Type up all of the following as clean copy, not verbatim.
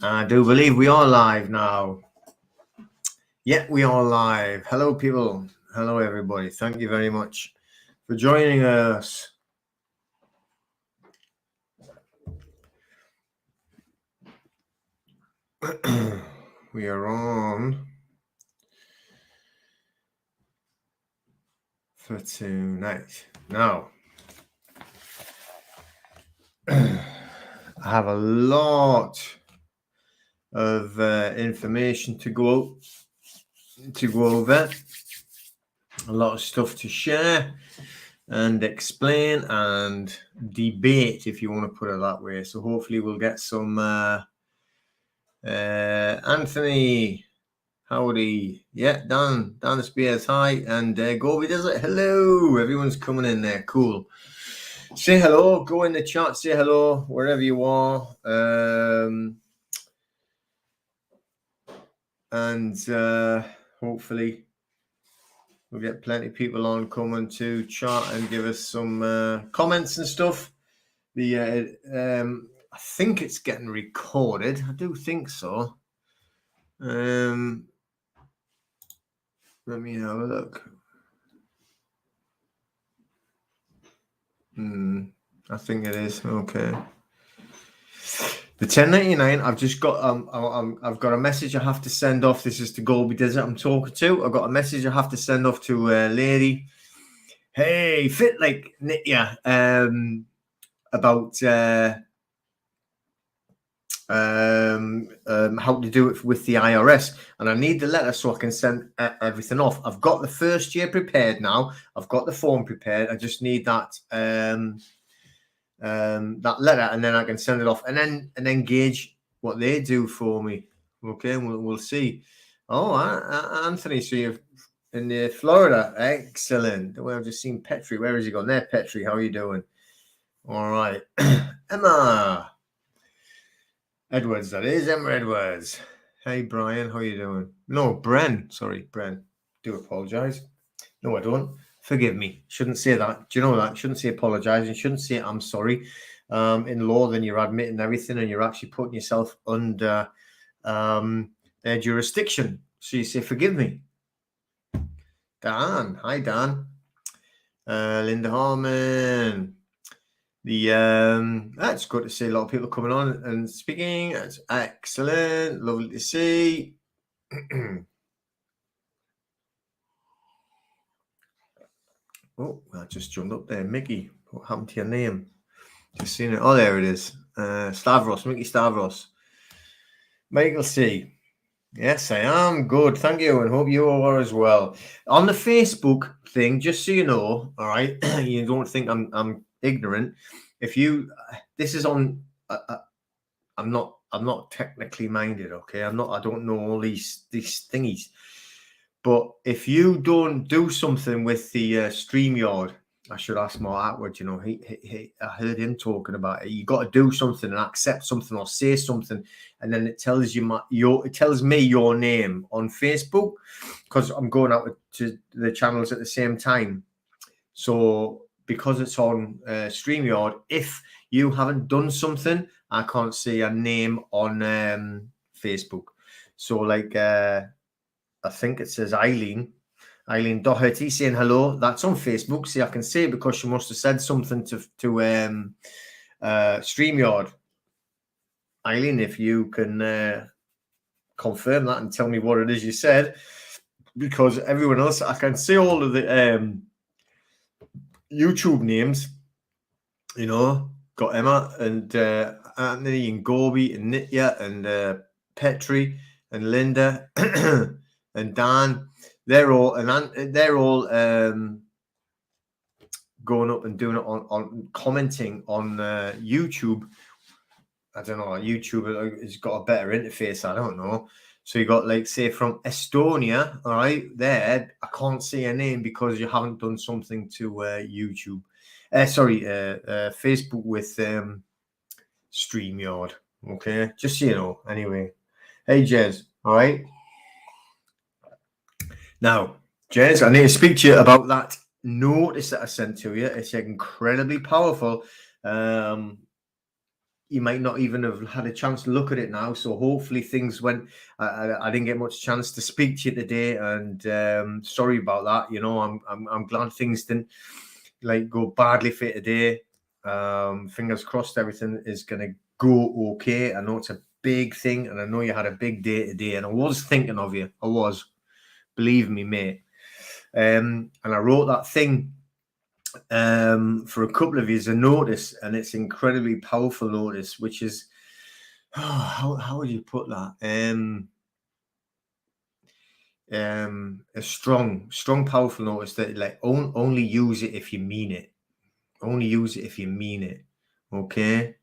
I do believe we are live now. Yeah, we are live. Hello, people. Hello, everybody. Thank you very much for joining us. We are on for tonight. Now, I have a lot of information to go over, a lot of stuff to share and explain and debate, if you want to put it that way. So hopefully we'll get some Anthony, howdy. Yeah, Dan Spears, hi. And Gobi does it. Hello, everyone's coming in there. Cool. Say hello, go in the chat, say hello wherever you are. And hopefully we'll get plenty of people on coming to chat and give us some comments and stuff. I think it's getting recorded. I do think so. Let me have a look. I think it is. Okay. The 1099. I've just got I've got a message I have to send off. This is to Gobi Desert I'm talking to. I've got a message I have to send off to a lady. Hey, fit like Nitya. About how to do it with the IRS, and I need the letter so I can send everything off. I've got the first year prepared now. I've got the form prepared. I just need that that letter, and then I can send it off, and then gauge what they do for me. Okay, we'll see. Oh, Anthony, so you're in Florida. Excellent. Well, I've just seen Petri. Where has he gone? There, Petri. How are you doing? All right. Emma Edwards, that is. Emma Edwards. Hey, Brian. How are you doing? No, Bren. Sorry, Bren. Do apologize. No, I don't. Forgive me. Shouldn't say that. Do you know that? Shouldn't say apologize. And shouldn't say I'm sorry. In law, then you're admitting everything and you're actually putting yourself under their jurisdiction. So you say, forgive me. Dan. Hi, Dan. Linda Harmon. That's good to see a lot of people coming on and speaking. That's excellent. Lovely to see. Oh, I just jumped up there. Mickey, what happened to your name? Just seen it. Oh, there it is. Stavros, Mickey Stavros. Michael C. Yes, I am good. Thank you, and hope you are as well. On the Facebook thing, just so you know, all right, you don't think I'm ignorant. If you, this is on. I'm not technically minded. Okay, I don't know all these thingies. But if you don't do something with the StreamYard, I should ask Mark Atwood. You know, he I heard him talking about it. You got to do something and accept something or say something, and then it tells you it tells me your name on Facebook, because I'm going out to the channels at the same time. So because it's on StreamYard, if you haven't done something, I can't see a name on Facebook. So like. I think it says Eileen Doherty saying hello. That's on Facebook. See, I can see it because she must have said something to StreamYard. Eileen, if you can confirm that and tell me what it is you said, because everyone else, I can see all of the YouTube names. You know, got Emma and Anthony and Gobi and Nitya and Petri and Linda. And Dan, they're all going up and doing it on commenting on YouTube. I don't know. YouTube has got a better interface. I don't know. So you got, like, say, from Estonia. All right, there. I can't see a name because you haven't done something to YouTube. Facebook with StreamYard. Okay, just so you know. Anyway, hey Jez. All right. Now, Jez, I need to speak to you about that notice that I sent to you. It's incredibly powerful. you might not even have had a chance to look at it now. So hopefully things went. I didn't get much chance to speak to you today, and sorry about that. You know, I'm glad things didn't like go badly for you today. Fingers crossed, everything is gonna go okay. I know it's a big thing, and I know you had a big day today, and I was thinking of you. I was, believe me, mate. And I wrote that thing for a couple of years a notice, and it's incredibly powerful notice, which is how would you put that? A strong, powerful notice that like only use it if you mean it. Only use it if you mean it. Okay.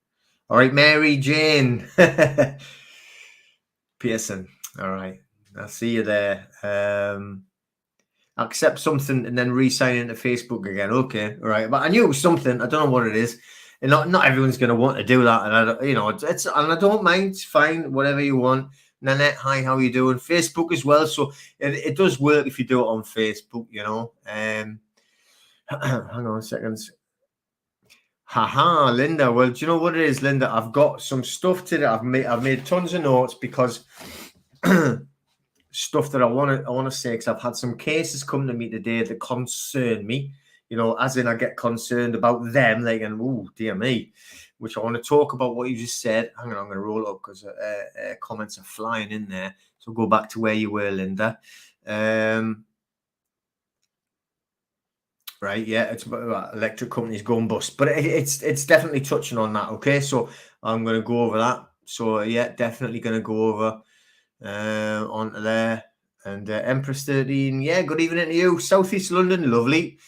All right, Mary Jane Pearson. All right, I'll see you there. Accept something and then re-sign into Facebook again. Okay, all right. But I knew it was something. I don't know what it is. And not everyone's going to want to do that. And it's and I don't mind. It's fine. Whatever you want. Nanette, hi, how are you doing? Facebook as well. So it does work if you do it on Facebook, you know. Hang on a second. Haha, Linda. Well, do you know what it is, Linda? I've got some stuff today. I've made tons of notes because stuff that I want to say, because I've had some cases come to me today that concern me, you know, as in I get concerned about them, like, and oh dear me, which I want to talk about what you just said. Hang on, I'm going to roll up because comments are flying in there. So go back to where you were, Linda. Right, yeah, it's about electric companies going bust, but it's definitely touching on that. Okay, so I'm going to go over that. So yeah, definitely going to go over onto there. And Empress 13, yeah, good evening to you. Southeast London, lovely.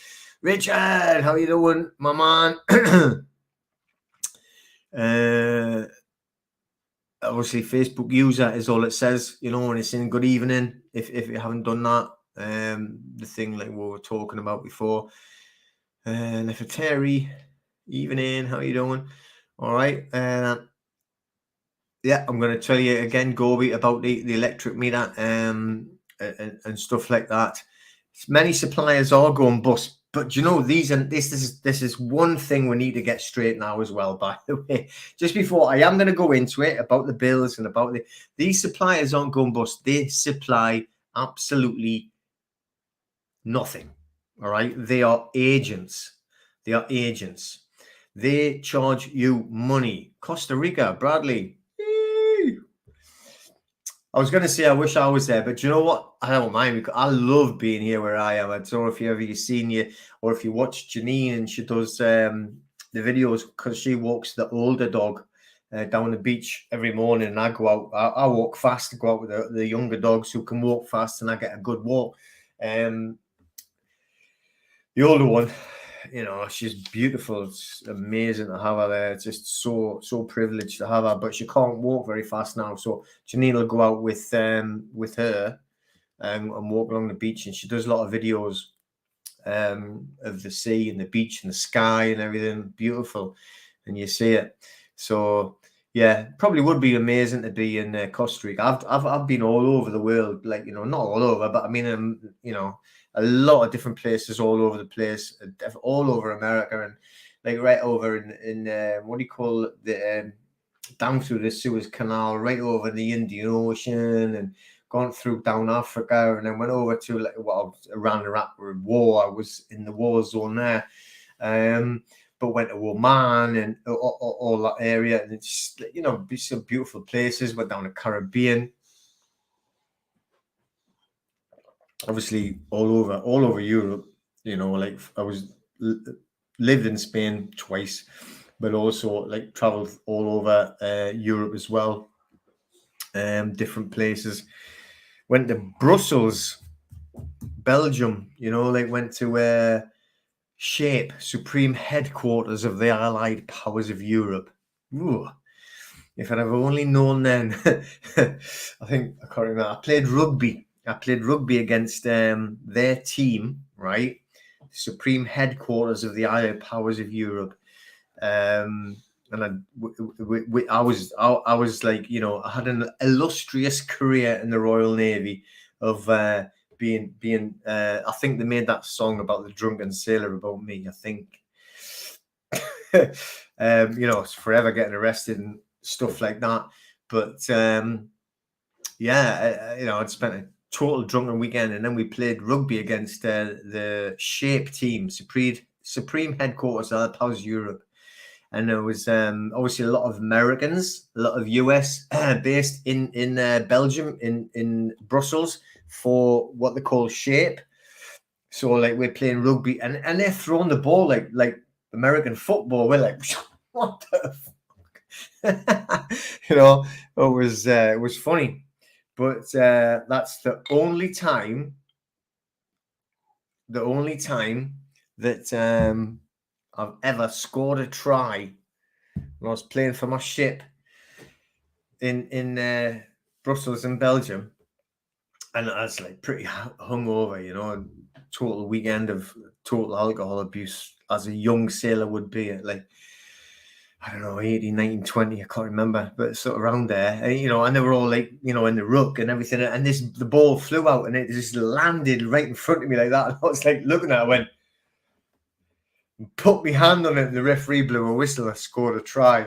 Richard, how you doing, my man? Obviously, Facebook user is all it says, you know, when it's in good evening. If you haven't done that, the thing like we were talking about before. Nefertari, evening, how you doing? All right. Yeah, I'm going to tell you again, Gobi, about the electric meter and stuff like that. Many suppliers are going bust, but you know this is one thing we need to get straight now as well. By the way, just before I am going to go into it about the bills and about these suppliers aren't going bust. They supply absolutely nothing. All right, they are agents. They are agents. They charge you money. Costa Rica, Bradley. I was going to say I wish I was there, but you know what? I don't mind. I love being here where I am. I don't know if you've seen you or if you watch Janine and she does the videos, because she walks the older dog down the beach every morning, and I go out. I walk fast to go out with the younger dogs who can walk fast, and I get a good walk. The older one, you know, she's beautiful. It's amazing to have her there. It's just so privileged to have her, but she can't walk very fast now. So Janine will go out with her and walk along the beach, and she does a lot of videos of the sea and the beach and the sky and everything. Beautiful, and you see it. So yeah, probably would be amazing to be in Costa Rica. I've been all over the world, like, you know, not all over, but I mean, you know, a lot of different places all over the place, all over America, and like right over in what do you call it, the down through the Suez Canal, right over the Indian Ocean, and gone through down Africa, and then went over to like around Iraq war. I was in the war zone there. But went to Oman and all that area, and it's, you know, some beautiful places. Went down the Caribbean, obviously all over Europe. You know, like I lived in Spain twice, but also like traveled all over Europe as well. Different places. Went to Brussels, Belgium. You know, like went to SHAPE, Supreme Headquarters of the Allied Powers of Europe. Ooh, if I'd have only known then. I think I can't remember. I played rugby against their team, right? Supreme Headquarters of the Allied Powers of Europe. And I was like, you know, I had an illustrious career in the Royal Navy of being I think they made that song about the drunken sailor about me, I think. You know, it's forever getting arrested and stuff like that. But yeah, you know, I'd spent a total drunken weekend, and then we played rugby against the Shape team, Supreme headquarters of Powers Europe. And there was obviously a lot of Americans, a lot of US based in Belgium, in Brussels, for what they call Shape. So like we're playing rugby, and they're throwing the ball like American football. We're like, what the fuck? You know, it was funny, but that's the only time that I've ever scored a try when I was playing for my ship in Brussels in Belgium, and I was like pretty hungover, you know, total weekend of total alcohol abuse as a young sailor would be at like, I don't know, 18, 19, 20, I can't remember, but sort of around there, and, you know, and they were all like, you know, in the ruck and everything, and the ball flew out and it just landed right in front of me like that, and I was like looking at it, I went, put my hand on it, and the referee blew a whistle. I scored a try.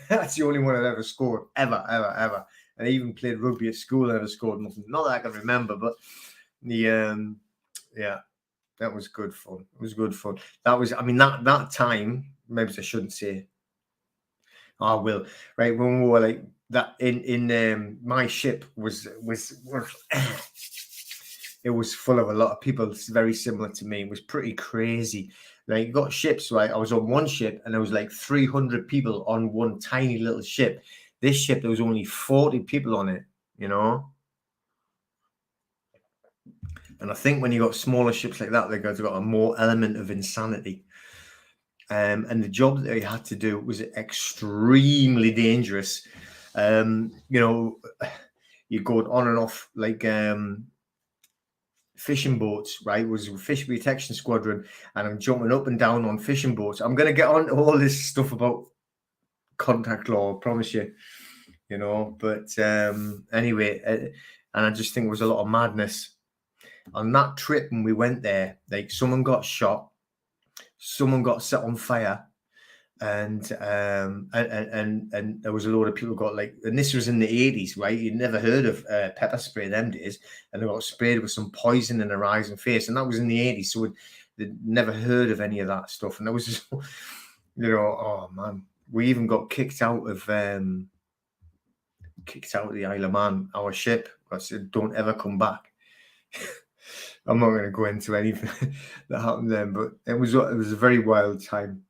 That's the only one I've ever scored, ever. And I even played rugby at school. I never scored nothing. Not that I can remember, but the yeah, that was good fun. It was good fun. That was, I mean, that time. Maybe I shouldn't say. I will. Right, when we were like that in my ship was it was full of a lot of people very similar to me. It was pretty crazy. Like, you got ships, right? I was on one ship and there was like 300 people on one tiny little ship. This ship, there was only 40 people on it, you know? And I think when you got smaller ships like that, they've got a more element of insanity. And the job that they had to do was extremely dangerous. You know, you go on and off like fishing boats, right? It was a fish protection squadron, and I'm jumping up and down on fishing boats. I'm going to get on to all this stuff about contact law, I promise you, you know. But anyway, and I just think it was a lot of madness on that trip when we went there. Like, someone got shot, someone got set on fire, and there was a load of people got like, and this was in the 80s, right? You'd never heard of pepper spray them days, and they got sprayed with some poison in their eyes and face, and that was in the 80s, so they'd never heard of any of that stuff. And there was just, you know, oh man, we even got kicked out of the Isle of Man, our ship. I said, don't ever come back. I'm not going to go into anything that happened then, but it was a very wild time,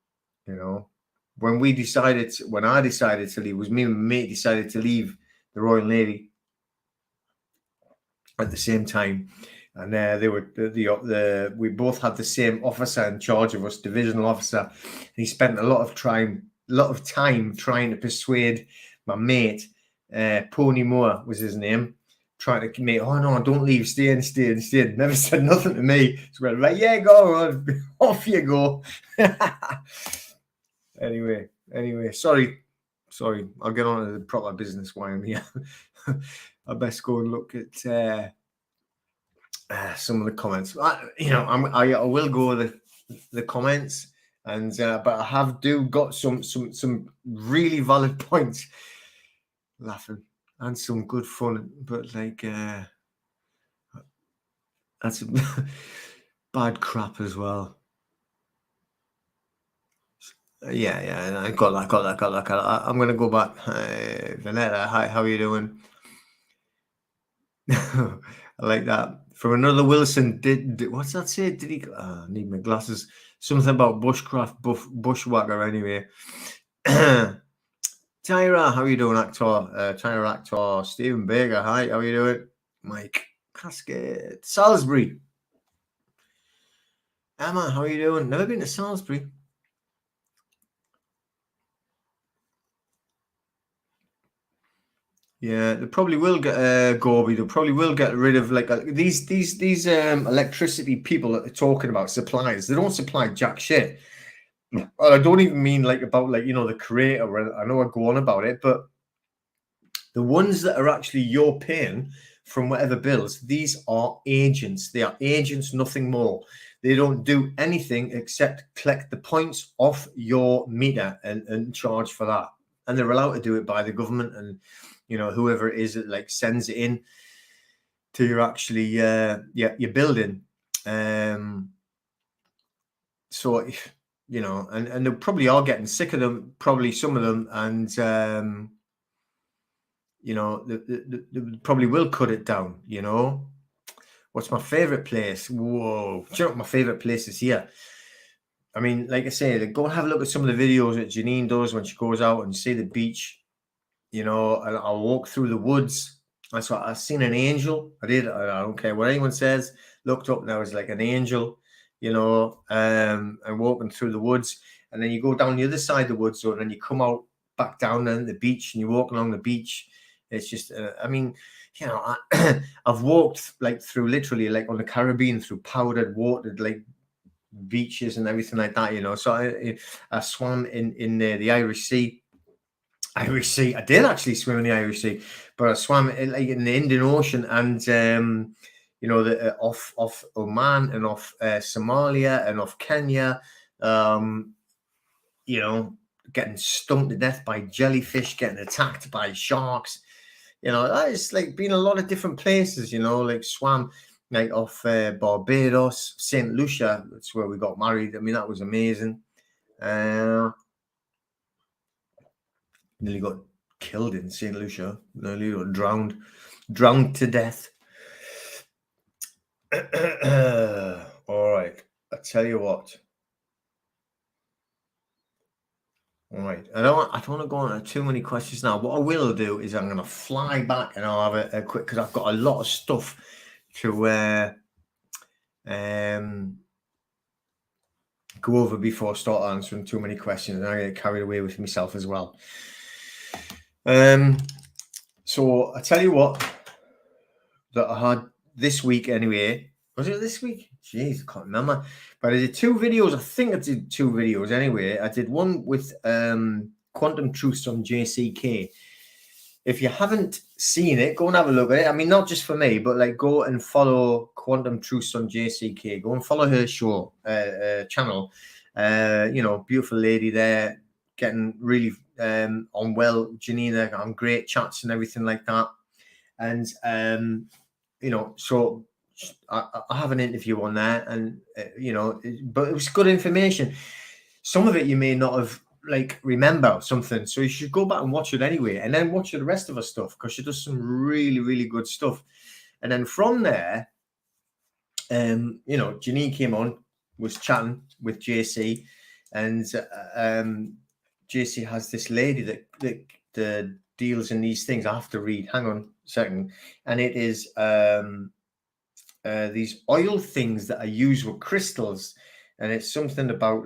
you know. When I decided to leave, was me and my mate decided to leave the Royal Navy at the same time, and they were we both had the same officer in charge of us, divisional officer. And he spent a lot of time trying to persuade my mate, Pony Moore was his name, trying to make, oh no, don't leave, stay in. Never said nothing to me. So we went, right, yeah, go on, off you go. Anyway, sorry. I'll get on to the proper business while I'm here. I best go and look at some of the comments. I will go with the comments, and but I have got some really valid points, laughing, and some good fun. But like that's bad crap as well. Yeah. I got that. I'm going to go back. Vanetta, hi, how are you doing? I like that. From another Wilson, did what's that say? Did he? I need my glasses. Something about bushcraft, bushwhacker. Anyway, Tyra, how are you doing, actor? Tyra, actor. Stephen Baker, hi, how are you doing? Mike Casket, Salisbury. Emma, how are you doing? Never been to Salisbury. Yeah, they probably will get Gorby. They probably will get rid of like these electricity people that they're talking about, suppliers. They don't supply jack shit. Well, I don't even mean like about like, you know, the creator. I know I go on about it, but the ones that are actually you're paying from whatever bills, these are agents. They are agents, nothing more. They don't do anything except collect the points off your meter and charge for that. And they're allowed to do it by the government and, whoever it is that like sends it in to your actually, your building. So, and they probably are getting sick of them, probably some of them. And, they probably will cut it down, What's my favorite place? Whoa. Do you know what my favorite place is here? I mean, like I say, go and have a look at some of the videos that Janine does when she goes out and see the beach, and I'll walk through the woods. That's what I seen an angel. I did. I don't care what anyone says. Looked up and I was like an angel, and walking through the woods. And then you go down the other side of the woods, and then you come out back down on the beach and you walk along the beach. It's just, I've walked like through literally like on the Caribbean through powdered water, like beaches and everything like that, So I swam in the Irish Sea. I did actually swim in the Irish Sea, but I swam in the Indian Ocean and, off Oman and off Somalia and off Kenya, getting stung to death by jellyfish, getting attacked by sharks. It's like been a lot of different places, like swam like off Barbados, St. Lucia. That's where we got married. I mean, that was amazing. Nearly got killed in St. Lucia. Nearly got drowned to death. All right. I tell you what. All right. I don't want to go on too many questions now. What I will do is I'm going to fly back and I'll have a quick, because I've got a lot of stuff to go over before I start answering too many questions, and I get carried away with myself as well. So I tell you what, that I had this week anyway. Was it this week? Jeez, I can't remember. But I did 2 videos. I think I did 2 videos anyway. I did one with Quantum Truths on JCK. If you haven't seen it, go and have a look at it. I mean, not just for me, but like go and follow Quantum Truths on JCK. Go and follow her show channel. Beautiful lady there, getting really on well. Janina on great chats and everything like that. And so I have an interview on there, and but it was good information. Some of it you may not have remember something, so you should go back and watch it anyway, and then watch the rest of her stuff, because she does some really, really good stuff. And then from there, Janine came on, was chatting with JC, and JC has this lady that deals in these things. I have to read. Hang on a second. And it is these oil things that are used with crystals. And it's something about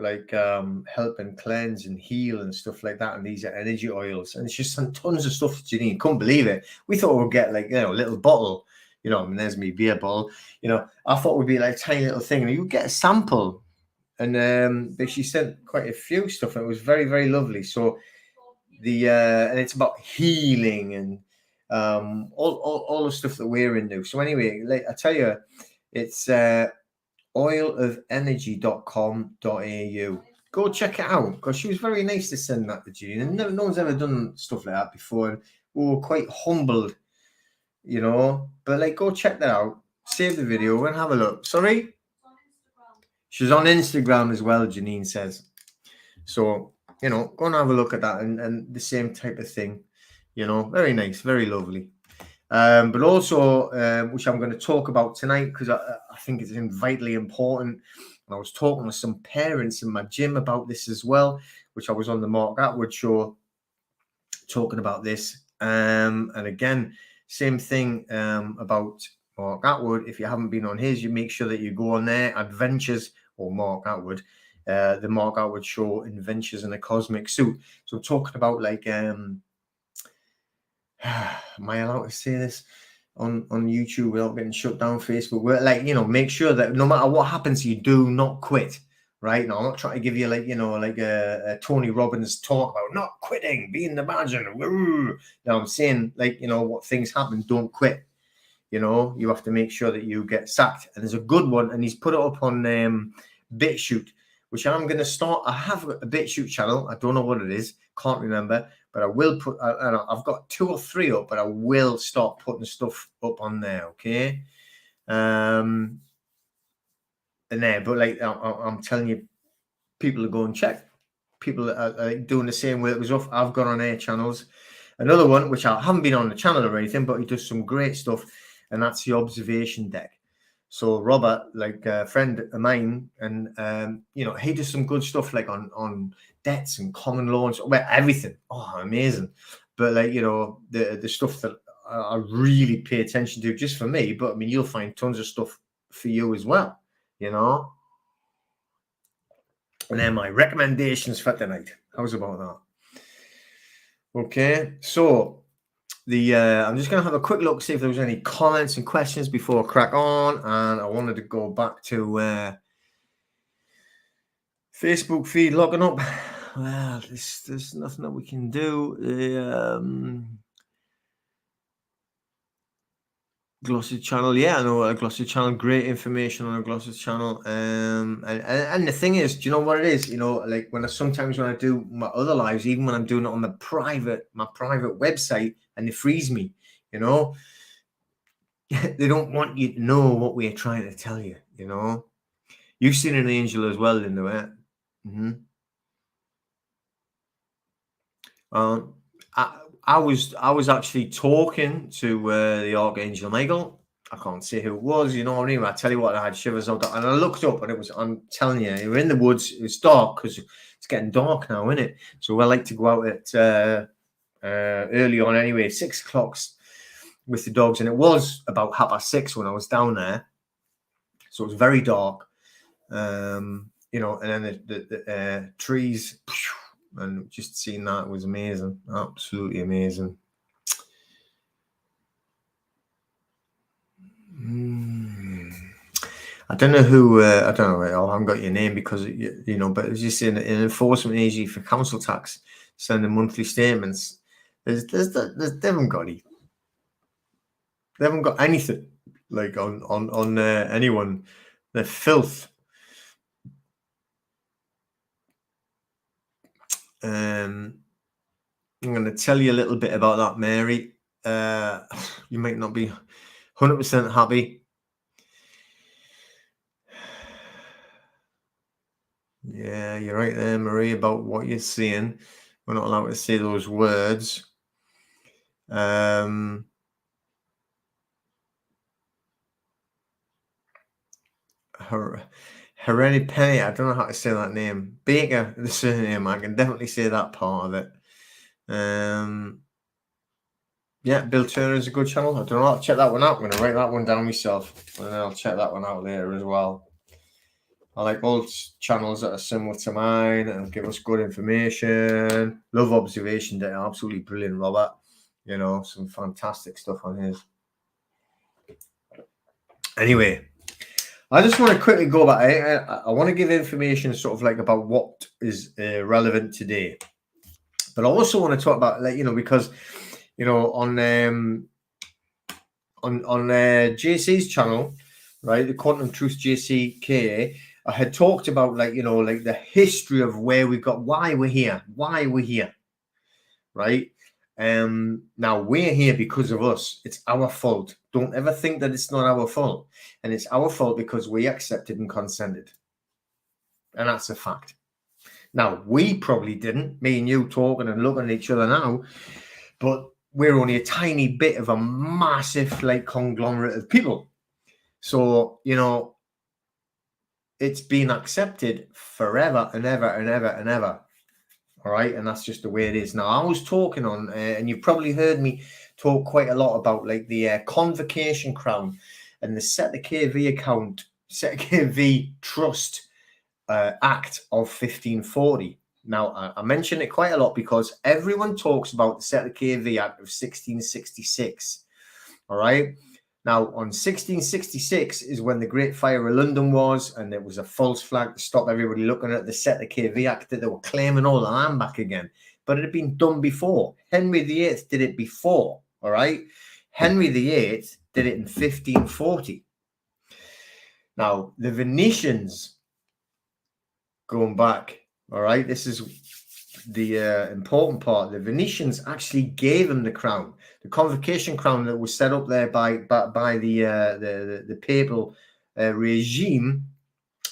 helping cleanse and heal and stuff like that. And these are energy oils. And it's just tons of stuff that you need. Couldn't believe it. We thought we'd get a little bottle. There's me beer bottle. I thought it would be like a tiny little thing. And you get a sample. And she sent quite a few stuff. And it was very, very lovely. So and it's about healing and all the stuff that we're into. So anyway, I tell you, it's oilofenergy.com.au. Go check it out, because she was very nice to send that to Jean, and no one's ever done stuff like that before, and we were quite humbled, but go check that out, save the video and have a look. Sorry, she's on Instagram as well, Janine says. So go and have a look at that, and the same type of thing, very nice, very lovely. But also, which I'm going to talk about tonight, because I think it's vitally important. And I was talking to some parents in my gym about this as well, which I was on the Mark Atwood show talking about this. And again, same thing about Mark Atwood. If you haven't been on his, you make sure that you go on there, Adventures, or Mark Atwood, the Mark Atwood show, Adventures in a Cosmic Suit. So talking about am I allowed to say this on YouTube without getting shut down? Facebook, we're make sure that no matter what happens, you do not quit. Right now, I'm not trying to give you a Tony Robbins talk about not quitting, being the badger. No, I'm saying what things happen, don't quit. you know, you have to make sure that you get sacked. And there's a good one, and he's put it up on BitChute, which I'm going to start. I have a BitChute channel. I don't know what it is. Can't remember. But I will put, I've got 2 or 3 up, but I will start putting stuff up on there, okay? And there, but like I'm telling you, people are going check. People are doing the same way it was off. I've gone on air channels. Another one, which I haven't been on the channel or anything, but he does some great stuff, and that's the observation deck. So Robert, like a friend of mine, and you know, he does some good stuff like on debts and common law and well, everything. Oh, amazing! But like, you know, the stuff that I really pay attention to, just for me. But I mean, you'll find tons of stuff for you as well. You know. And then my recommendations for tonight. How's about that? Okay, so I'm just going to have a quick look, see if there was any comments and questions before I crack on. And I wanted to go back to Facebook feed logging up. Well, there's nothing that we can do. Glossy channel, yeah, I know a Glossy channel, great information on a Glossy channel. And the thing is, do you know what it is? You know, like sometimes when I do my other lives, even when I'm doing it on my private website, and they freeze me, you know, they don't want you to know what we're trying to tell you. You know, you've seen an angel as well, Linda, right? I was actually talking to the Archangel Michael. I can't say who it was, you know what I mean? I tell you what, I had shivers out, and I looked up, and it was, I'm telling you, you're in the woods. It's dark because it's getting dark now, isn't it? So I like to go out at early on anyway, 6 o'clock with the dogs, and it was about 6:30 when I was down there. So it was very dark, you know, and then the trees. And just seeing that was amazing, absolutely amazing. I don't know who. I don't know. I haven't got your name because you know. But as you say, an enforcement agency for council tax sending monthly statements. They haven't got any. They haven't got anything like on anyone. They're filth. I'm going to tell you a little bit about that, Mary. You might not be 100% happy. Yeah, you're right there, Marie, about what you're seeing. We're not allowed to say those words. Helene Penny, I don't know how to say that name. Baker, the surname, I can definitely say that part of it. Yeah, Bill Turner is a good channel. I don't know. I'll check that one out. I'm going to write that one down myself, and then I'll check that one out later as well. I like all channels that are similar to mine and give us good information. Love observation data. Absolutely brilliant, Robert. You know, some fantastic stuff on his. Anyway, I just want to quickly go back. I want to give information sort of like about what is relevant today. But I also want to talk about, like, you know, because, you know, on JC's channel, right, the Quantum Truth JCK, I had talked about, like, you know, like the history of where we got, why we're here, right? Now we're here because of us. It's our fault. Don't ever think that it's not our fault. And it's our fault because we accepted and consented. And that's a fact. Now, we probably didn't, me and you talking and looking at each other now, but we're only a tiny bit of a massive, like, conglomerate of people. So, you know, it's been accepted forever and ever and ever and ever. All right. And that's just the way it is. Now, I was talking on, and you've probably heard me talk quite a lot about, like, the Convocation Crown and the Set the KV Trust Act of 1540. Now, I mention it quite a lot because everyone talks about the Set the KV Act of 1666. All right. Now, on 1666 is when the Great Fire of London was, and it was a false flag to stop everybody looking at the Set the KV Act, that they were claiming all the land back again. But it had been done before. Henry VIII did it before, all right? Henry VIII did it in 1540. Now, the Venetians, going back, all right, this is the important part. The Venetians actually gave him the crown, the convocation crown that was set up there by the papal regime,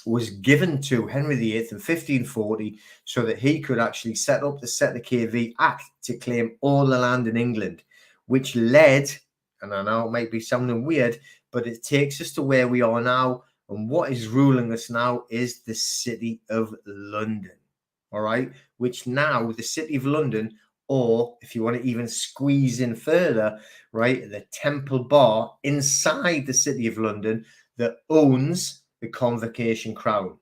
was given to Henry VIII in 1540 so that he could actually set up the Set the KV Act to claim all the land in England, which led, and I know it might be sounding weird, but it takes us to where we are now. And what is ruling us now is the City of London, all right? Which now the City of London, or if you want to even squeeze in further, right, the Temple Bar inside the City of London that owns the convocation crown.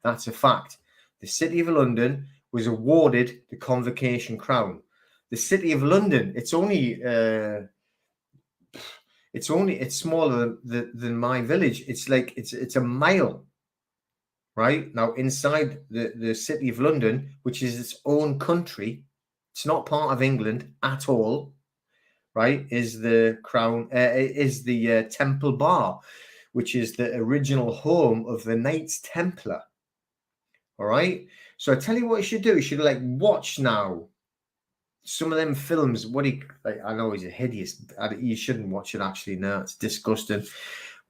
That's a fact. The City of London was awarded the convocation crown. The City of London, it's smaller than my village. It's like it's a mile, right? Now inside the City of London, which is its own country, it's not part of England at all, right? Is the crown is the Temple Bar, which is the original home of the Knights Templar. All right. So I tell you what you should do. You should like watch now some of them films. I know he's a hideous. You shouldn't watch it actually. No, it's disgusting.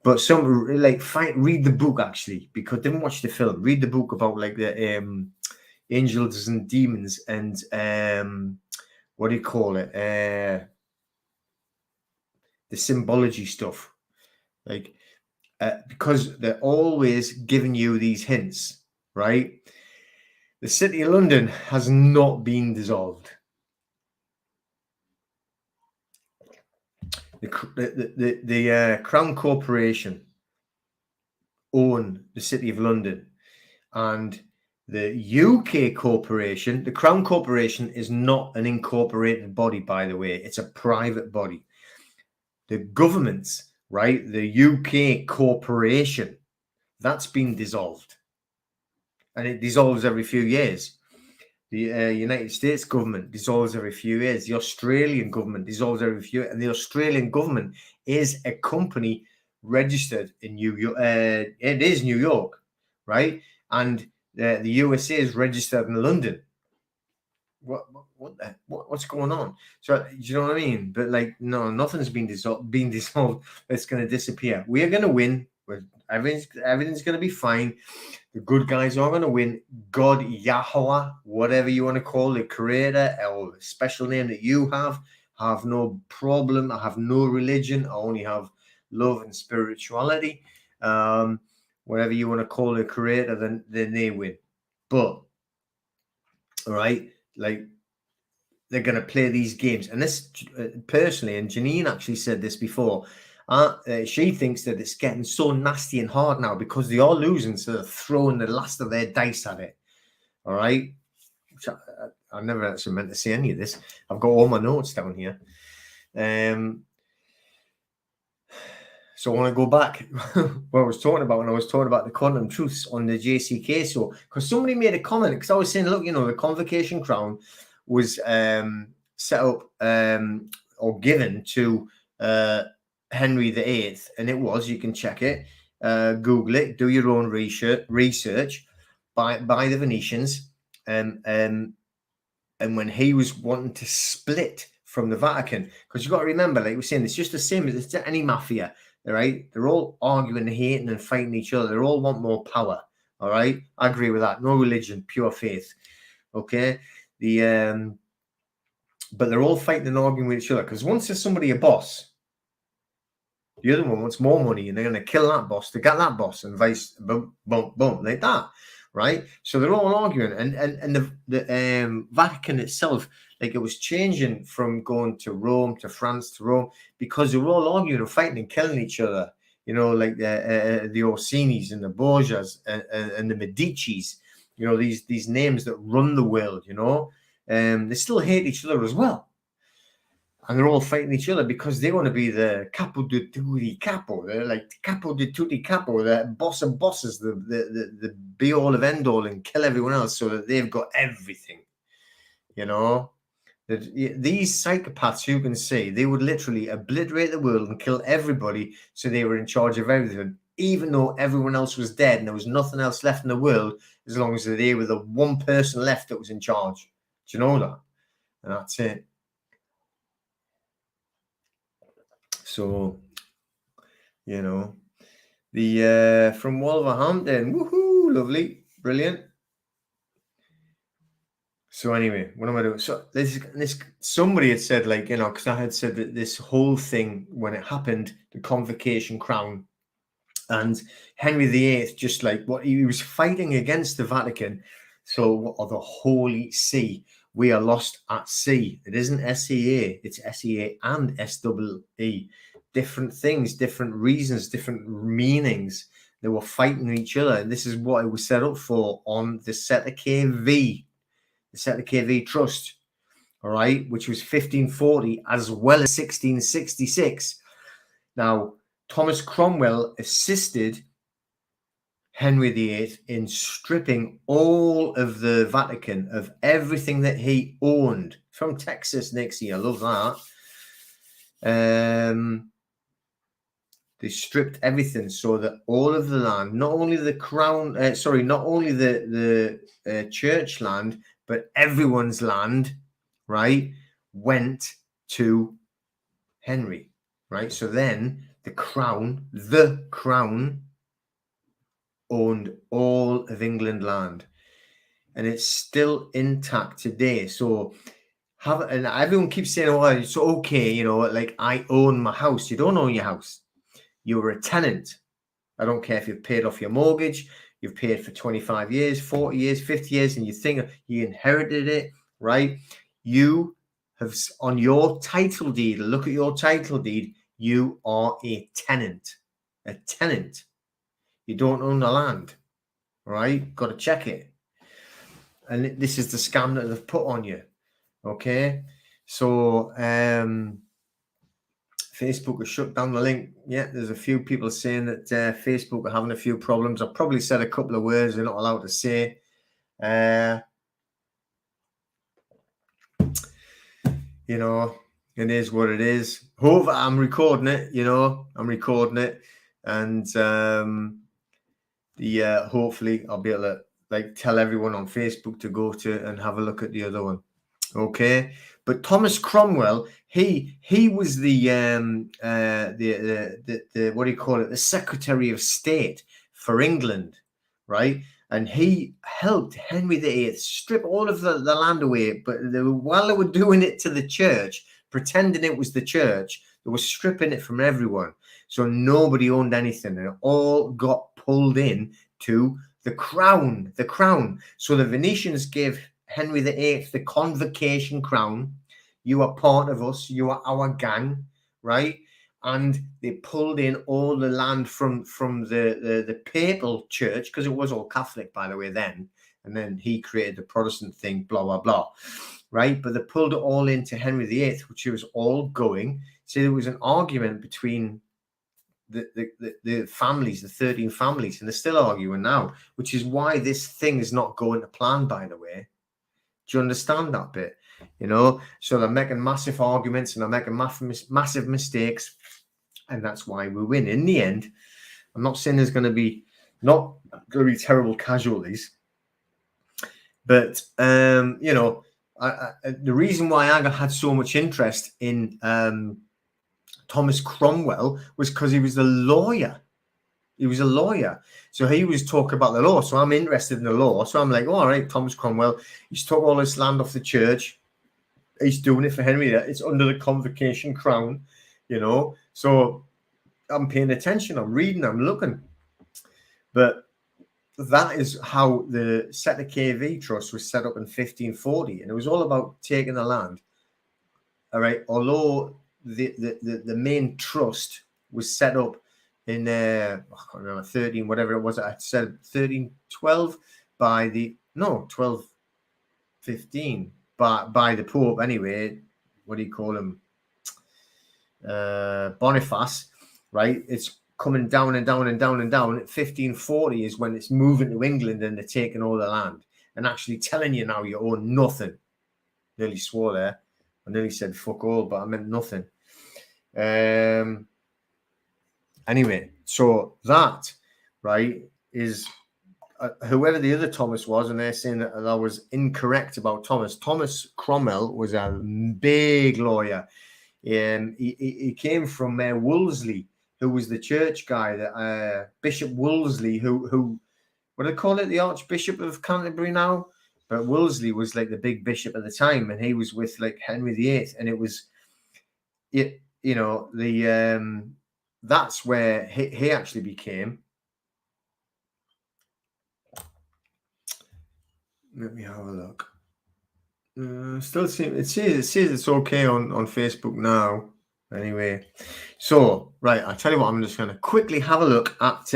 But some read the book actually, because don't watch the film. Read the book about like the angels and demons and what do you call it? The symbology stuff, like. Because they're always giving you these hints, right? The City of London has not been dissolved. The Crown Corporation own the City of London, and the UK Corporation, the Crown Corporation is not an incorporated body, by the way. It's a private body. The government's, right, the UK Corporation, that's been dissolved. And it dissolves every few years. The United States government dissolves every few years. The Australian government dissolves every few years. And the Australian government is a company registered in New York. It is New York, right? And the USA is registered in London. What's going on? So you know what I mean? But like, no, nothing's been dissolved. It's going to disappear. We are going to win. Everything's going to be fine. The good guys are going to win. God, Yahweh, whatever you want to call the creator or the special name that you have no problem. I have no religion. I only have love and spirituality. Whatever you want to call the creator, then they win. But all right, like they're going to play these games. And this personally, and Janine actually said this before, she thinks that it's getting so nasty and hard now because they are losing, so they're throwing the last of their dice at it. All right. I never actually meant to say any of this. I've got all my notes down here. So I want to go back what I was talking about when I was talking about the quantum truths on the JCK show, because somebody made a comment, because I was saying, look, the convocation crown was set up or given to Henry VIII, and it was, you can check it, Google it, do your own research by the Venetians, and when he was wanting to split from the Vatican, because you've got to remember, like we're saying, it's just the same as it's any mafia, all right? They're all arguing, hating, and fighting each other. They all want more power, all right? I agree with that. No religion, pure faith, okay? But they're all fighting and arguing with each other, because once there's somebody a boss, the other one wants more money, and they're going to kill that boss to get that boss, and vice, boom, boom, boom, like that, right? So they're all arguing, and the Vatican itself, like it was changing from going to Rome to France to Rome, because they were all arguing and fighting and killing each other, like the Orsinis and the Borgias and the Medicis, these names that run the world, they still hate each other as well. And they're all fighting each other because they want to be the capo di tutti capo. They're like capo di tutti capo, the boss of bosses, the be all of end all, and kill everyone else so that they've got everything, These psychopaths, you can see, they would literally obliterate the world and kill everybody, so they were in charge of everything, even though everyone else was dead and there was nothing else left in the world, as long as they were the one person left that was in charge. Do you know that? And that's it. So, you know, the from Wolverhampton, woohoo, lovely, brilliant. So anyway, what am I doing? So this somebody had said, like, you know, because I had said that this whole thing, when it happened, the Convocation Crown, and Henry VIII, just like what he was fighting against the Vatican, so or the Holy See. We are lost at sea. It isn't SEA, it's SEA and SEE. Different things, different reasons, different meanings. They were fighting each other, and this is what it was set up for on the Setter KV. The Setter KV Trust, all right, which was 1540 as well as 1666. Now, Thomas Cromwell assisted Henry VIII in stripping all of the Vatican of everything that he owned from Texas, Nixie. I love that. They stripped everything so that all of the land, not only the crown, not only the church land, but everyone's land, right, went to Henry, right? So then the crown owned all of England land, and it's still intact today. So and everyone keeps saying, "Oh, it's okay, you know, like I own my house." You don't own your house. You're a tenant. I don't care if you've paid off your mortgage, you've paid for 25 years, 40 years, 50 years, and you think you inherited it, right? You have, on your title deed, look at your title deed, you are a tenant. A tenant. You don't own the land, right? Got to check it. And this is the scam that they've put on you, okay? So, Facebook has shut down the link. Yeah, there's a few people saying that Facebook are having a few problems. I've probably said a couple of words they're not allowed to say. You know, it is what it is. I'm recording it, you know. I'm recording it. And hopefully I'll be able to like tell everyone on Facebook to go to and have a look at the other one. Okay, but Thomas Cromwell, he was the what do you call it? The Secretary of State for England, right? And he helped Henry VIII strip all of the land away. But while they were doing it to the church, pretending it was the church, they were stripping it from everyone. So nobody owned anything, and it all got pulled in to the crown. The crown. So the Venetians gave Henry VIII the Convocation Crown. You are part of us. You are our gang, right? And they pulled in all the land from the papal church, because it was all Catholic, by the way, then. And then he created the Protestant thing, blah, blah, blah, right? But they pulled it all into Henry VIII, which was all going. So there was an argument between the families, the 13 families, and they're still arguing now, which is why this thing is not going to plan, by the way. Do you understand that bit? You know, so they're making massive arguments and they're making massive mistakes, and that's why we win. In the end, I'm not saying there's going to be terrible casualties, but you know, the reason why I had so much interest in Thomas Cromwell was because he was a lawyer. He was a lawyer. So he was talking about the law. So I'm interested in the law. So I'm like, oh, all right, Thomas Cromwell, he's took all this land off the church. He's doing it for Henry. It's under the Convocation Crown, you know. So I'm paying attention. I'm reading. I'm looking. But that is how the Setter KV Trust was set up in 1540. And it was all about taking the land. All right. Although the main trust was set up in I can't remember, 13, whatever it was. I said 1312 by the 1215 by the Pope anyway. What do you call him? Boniface, right? It's coming down and down and down and down. At 1540 is when it's moving to England and they're taking all the land and actually telling you now you own nothing. Nearly swore there. I nearly said fuck all, but I meant nothing. Anyway, so that, right, is whoever the other Thomas was, and they're saying that I was incorrect about Thomas. Thomas Cromwell was a big lawyer. He came from Wolsey, who was the church guy, that Bishop Wolsey, who what do they call it, the Archbishop of Canterbury now? But Wolsey was like the big bishop at the time, and he was with like Henry VIII, and it was it, you know, the that's where he actually became. Let me have a look. Still it says it's okay on Facebook now. Anyway, so right, I tell you what, I'm just going to quickly have a look at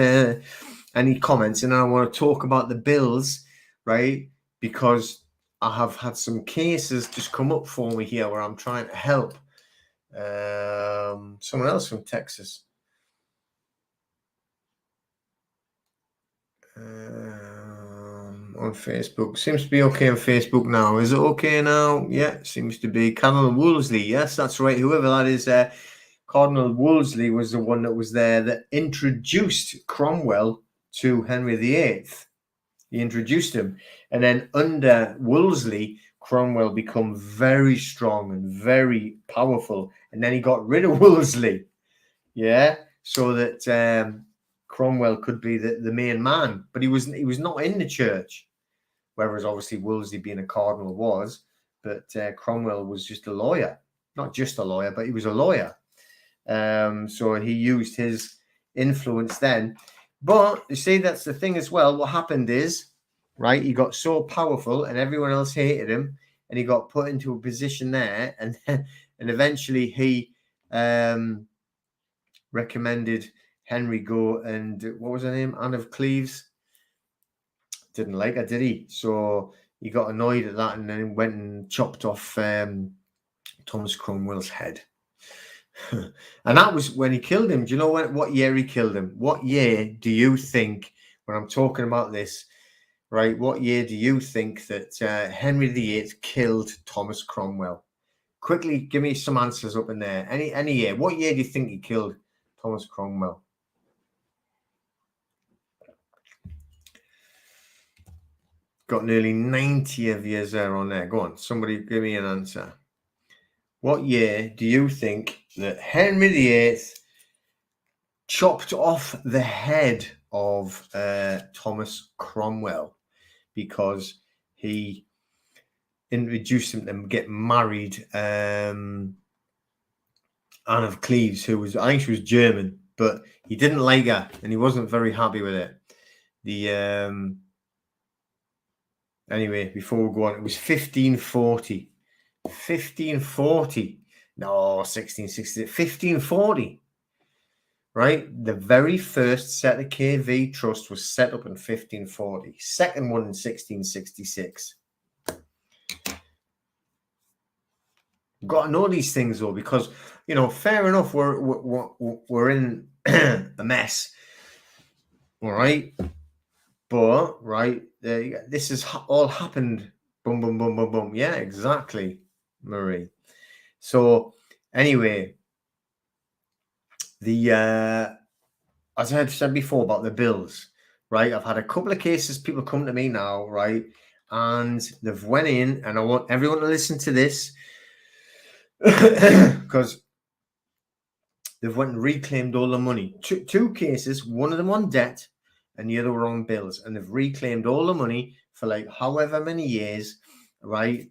any comments, and then I want to talk about the bills, right? Because I have had some cases just come up for me here where I'm trying to help someone else from Texas. On Facebook. Seems to be okay on Facebook now. Is it okay now? Yeah, seems to be. Cardinal Wolsey. Yes, that's right. Whoever that is, Cardinal Wolsey was the one that was there that introduced Cromwell to Henry VIII. He introduced him. And then under Wolsey, Cromwell became very strong and very powerful. And then he got rid of Wolsey. Yeah, so that Cromwell could be the main man. But he was not in the church. Whereas obviously Wolsey, being a cardinal, was, but Cromwell was just a lawyer. Not just a lawyer, but he was a lawyer. So he used his influence then. But you see, that's the thing as well. What happened is, right, he got so powerful and everyone else hated him, and he got put into a position there, and eventually he recommended Henry go and, what was her name? Anne of Cleves. Didn't like her, did he? So he got annoyed at that and then went and chopped off Thomas Cromwell's head. And that was when he killed him. Do you know what year he killed him? What year do you think, when I'm talking about this, right, what year do you think that Henry VIII killed Thomas Cromwell? Quickly, give me some answers up in there. Any year. What year do you think he killed Thomas Cromwell? Got nearly 90 of years there on there. Go on, somebody give me an answer. What year do you think that Henry VIII chopped off the head of Thomas Cromwell because he introduced him to get married Anne of Cleves, who was, I think she was German, but he didn't like her and he wasn't very happy with it. The anyway, before we go on, it was 1540. 1540. No, 1660. 1540. Right? The very first set of KV Trust was set up in 1540. Second one in 1666. Got to know these things though, because, you know, fair enough, we're in a mess. All right. But, right, this has all happened. Boom, boom, boom, boom, boom. Yeah, exactly, Marie. So, anyway, the as I've said before about the bills, right? I've had a couple of cases, people come to me now, right? And they've went in, and I want everyone to listen to this because they've went and reclaimed all the money. Two cases, one of them on debt and the other were on bills, and they've reclaimed all the money for like however many years, right?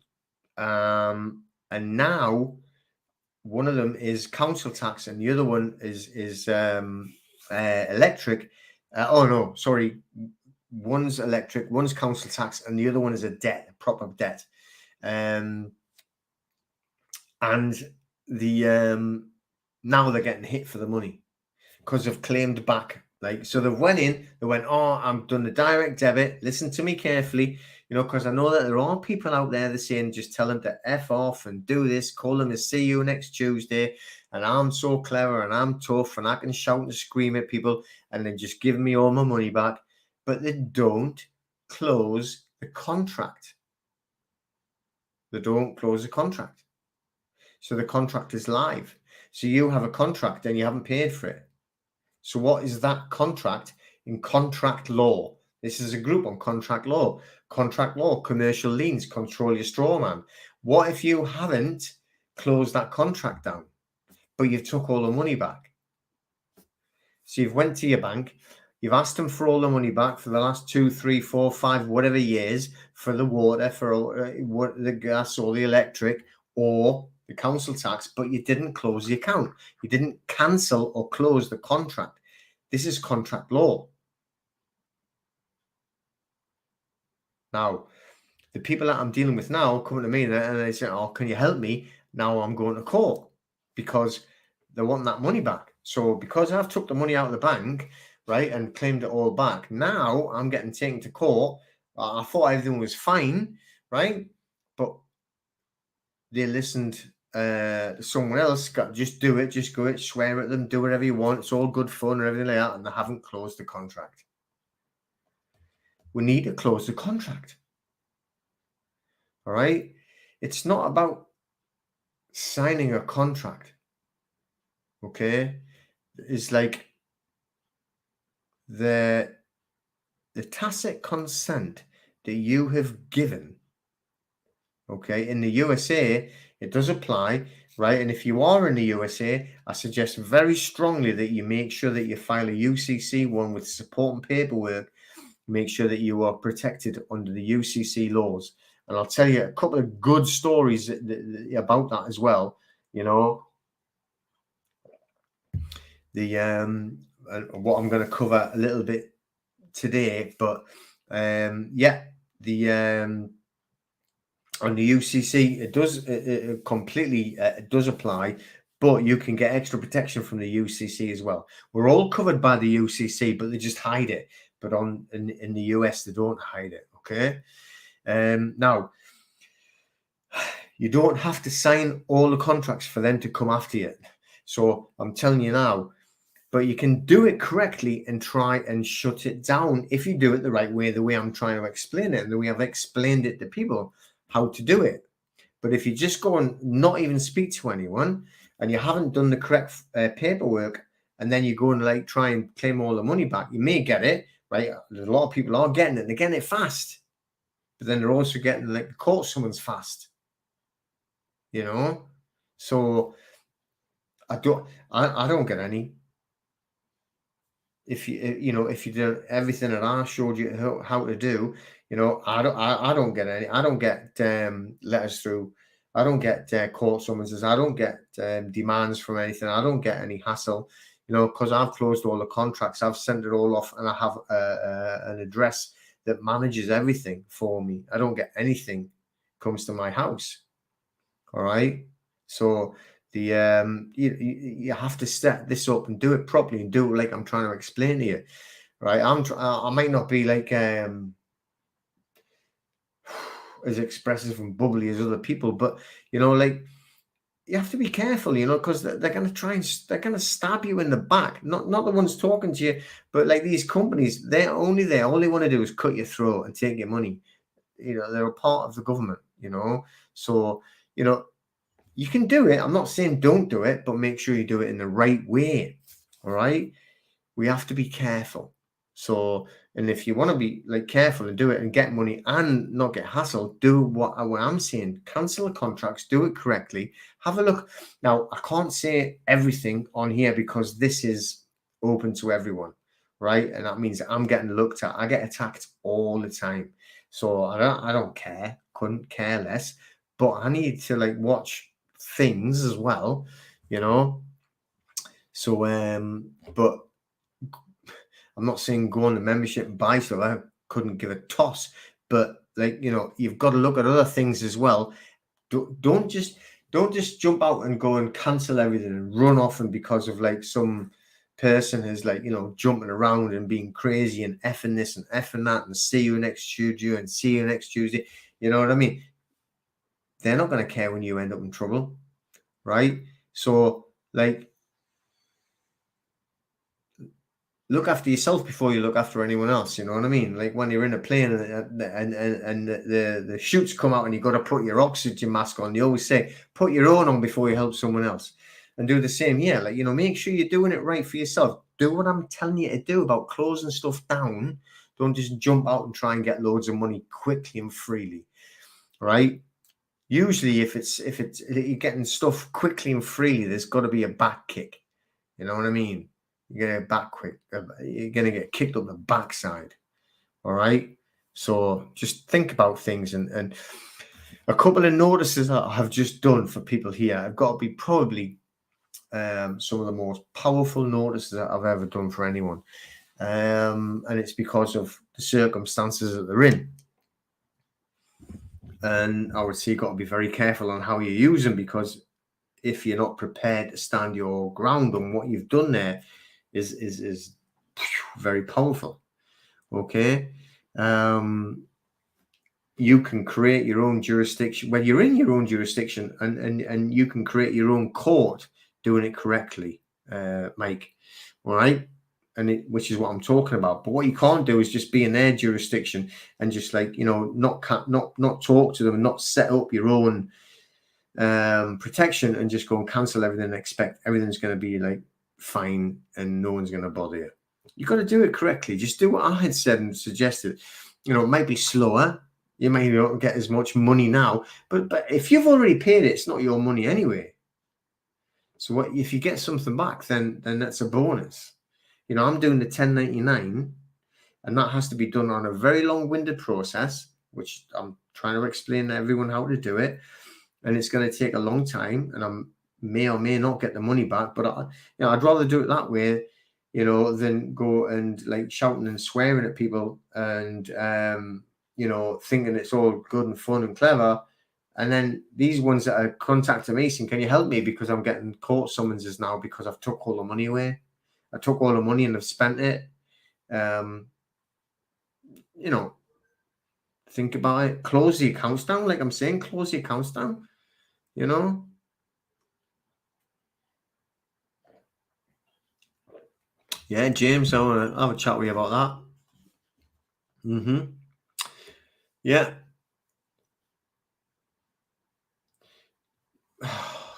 And now one of them is council tax and the other one is electric. Oh no, sorry. One's electric, one's council tax, and the other one is a proper debt. And the now they're getting hit for the money because they've claimed back. Like, so they went in, they went, oh, I'm done the direct debit. Listen to me carefully, you know, because I know that there are people out there that saying just tell them to F off and do this, call them to see you next Tuesday. And I'm so clever and I'm tough and I can shout and scream at people and then just give me all my money back. But they don't close the contract. They don't close the contract. So the contract is live. So you have a contract and you haven't paid for it. So what is that contract in contract law? This is a group on contract law. Contract law, commercial liens, control your straw man. What if you haven't closed that contract down, but you've took all the money back? So you've went to your bank, you've asked them for all the money back for the last 2, 3, 4, 5, whatever years for the water, for the gas or the electric or the council tax, but you didn't close the account. You didn't cancel or close the contract. This is contract law. Now, the people that I'm dealing with now come to me and they say, oh, can you help me? Now I'm going to court because they want that money back. So because I've took the money out of the bank, right, and claimed it all back, now I'm getting taken to court. I thought everything was fine, right? But they listened to someone else, just do it, just go it, swear at them, do whatever you want. It's all good fun and everything like that, and they haven't closed the contract. We need to close the contract. All right? It's not about signing a contract. Okay? It's like the tacit consent that you have given. Okay, in the USA, it does apply, right? And if you are in the USA, I suggest very strongly that you make sure that you file a UCC one with support and paperwork. Make sure that you are protected under the UCC laws. And I'll tell you a couple of good stories about that as well. You know, what I'm going to cover a little bit today, but yeah, on the UCC, it does completely it does apply, but you can get extra protection from the UCC as well. We're all covered by the UCC, but they just hide it. But in the US, they don't hide it. Okay. Now, you don't have to sign all the contracts for them to come after you. So I'm telling you now, but you can do it correctly and try and shut it down if you do it the right way, the way I'm trying to explain it, and the way I've explained it to people how to do it. But if you just go and not even speak to anyone and you haven't done the correct paperwork, and then you go and like try and claim all the money back, you may get it, right? A lot of people are getting it, and they're getting it fast. But then they're also getting like the court summons fast. You know? So I don't get any. If you do everything that I showed you how to do, I don't get any. I don't get letters through. I don't get court summonses. I don't get demands from anything. I don't get any hassle, because I've closed all the contracts. I've sent it all off, and I have an address that manages everything for me. I don't get anything comes to my house. All right, so you have to set this up and do it properly and do it like I'm trying to explain to you, right? I might not be like as expressive and bubbly as other people, but like you have to be careful, because they're going to try and they're going to stab you in the back. Not the ones talking to you, but like these companies, they're only there. All they want to do is cut your throat and take your money. They're a part of the government. So you can do it. I'm not saying don't do it, but make sure you do it in the right way. All right. We have to be careful. So, and if you want to be like careful and do it and get money and not get hassled, do what I'm saying. Cancel the contracts, do it correctly. Have a look. Now, I can't say everything on here because this is open to everyone, right? And that means I'm getting looked at. I get attacked all the time. So I don't care. Couldn't care less. But I need to like watch things as well, So but I'm not saying go on the membership and buy stuff. I couldn't give a toss. But like, you've got to look at other things as well. Don't just jump out and go and cancel everything and run off, and because of like some person is like, jumping around and being crazy and effing this and effing that and see you next Tuesday and see you next Tuesday. You know what I mean? They're not going to care when you end up in trouble, right? So like, look after yourself before you look after anyone else. You know what I mean? Like when you're in a plane and the chutes come out and you've got to put your oxygen mask on. They always say, put your own on before you help someone else. And do the same here. Like, you know, make sure you're doing it right for yourself. Do what I'm telling you to do about closing stuff down. Don't just jump out and try and get loads of money quickly and freely. Right? Usually if you're getting stuff quickly and freely, there's got to be a back kick. You know what I mean? You're going to get back quick. You're going to get kicked up the backside. All right. So just think about things. And a couple of notices that I have just done for people here have got to be probably some of the most powerful notices that I've ever done for anyone. And it's because of the circumstances that they're in. And I would say you've got to be very careful on how you use them, because if you're not prepared to stand your ground on what you've done there, is very powerful. Okay. You can create your own jurisdiction. Well, you're in your own jurisdiction, and you can create your own court doing it correctly, Mike. All right. Which is what I'm talking about. But what you can't do is just be in their jurisdiction and just, like, you know, not talk to them, not set up your own protection and just go and cancel everything and expect everything's going to be like fine and no one's going to bother you. You've got to do it correctly. Just do what I had said and suggested. You know, it might be slower. You may not get as much money now, but if you've already paid it, it's not your money anyway. So what if you get something back, then that's a bonus. You know, I'm doing the 1099, and that has to be done on a very long-winded process, which I'm trying to explain to everyone how to do it. And it's going to take a long time, and I may or may not get the money back. But I'd rather do it that way, you know, than go and like shouting and swearing at people and you know, thinking it's all good and fun and clever. And then these ones that are contacting me saying, "Can you help me? Because I'm getting court summonses now because I've took all the money away. I took all the money and I've spent it." You know, think about it. Close the accounts down, like I'm saying. Close the accounts down. You know. Yeah, James, I want to have a chat with you about that. Yeah.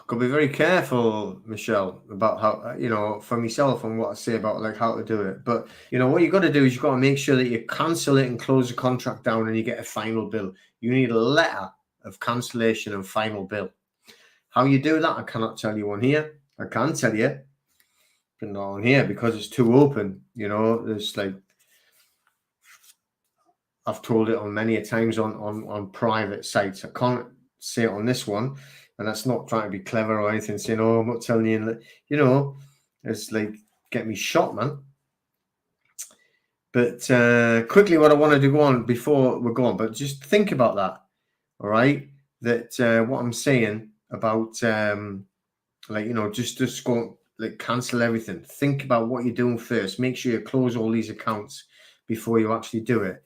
Got to be very careful, Michelle, about how, you know, for myself and what I say about like how to do it. But, you know, what you got to do is you've got to make sure that you cancel it and close the contract down and you get a final bill. You need a letter of cancellation and final bill. How you do that, I cannot tell you on here. I can tell you, but not on here because it's too open. You know, there's like, I've told it on many a times on private sites. I can't say it on this one, and that's not trying to be clever or anything, saying, "Oh, I'm not telling you." You know, it's like, get me shot, man. But quickly, what I wanted to go on before we're gone, but just think about that, all right? That what I'm saying about, like, you know, just go, like, cancel everything. Think about what you're doing first. Make sure you close all these accounts before you actually do it.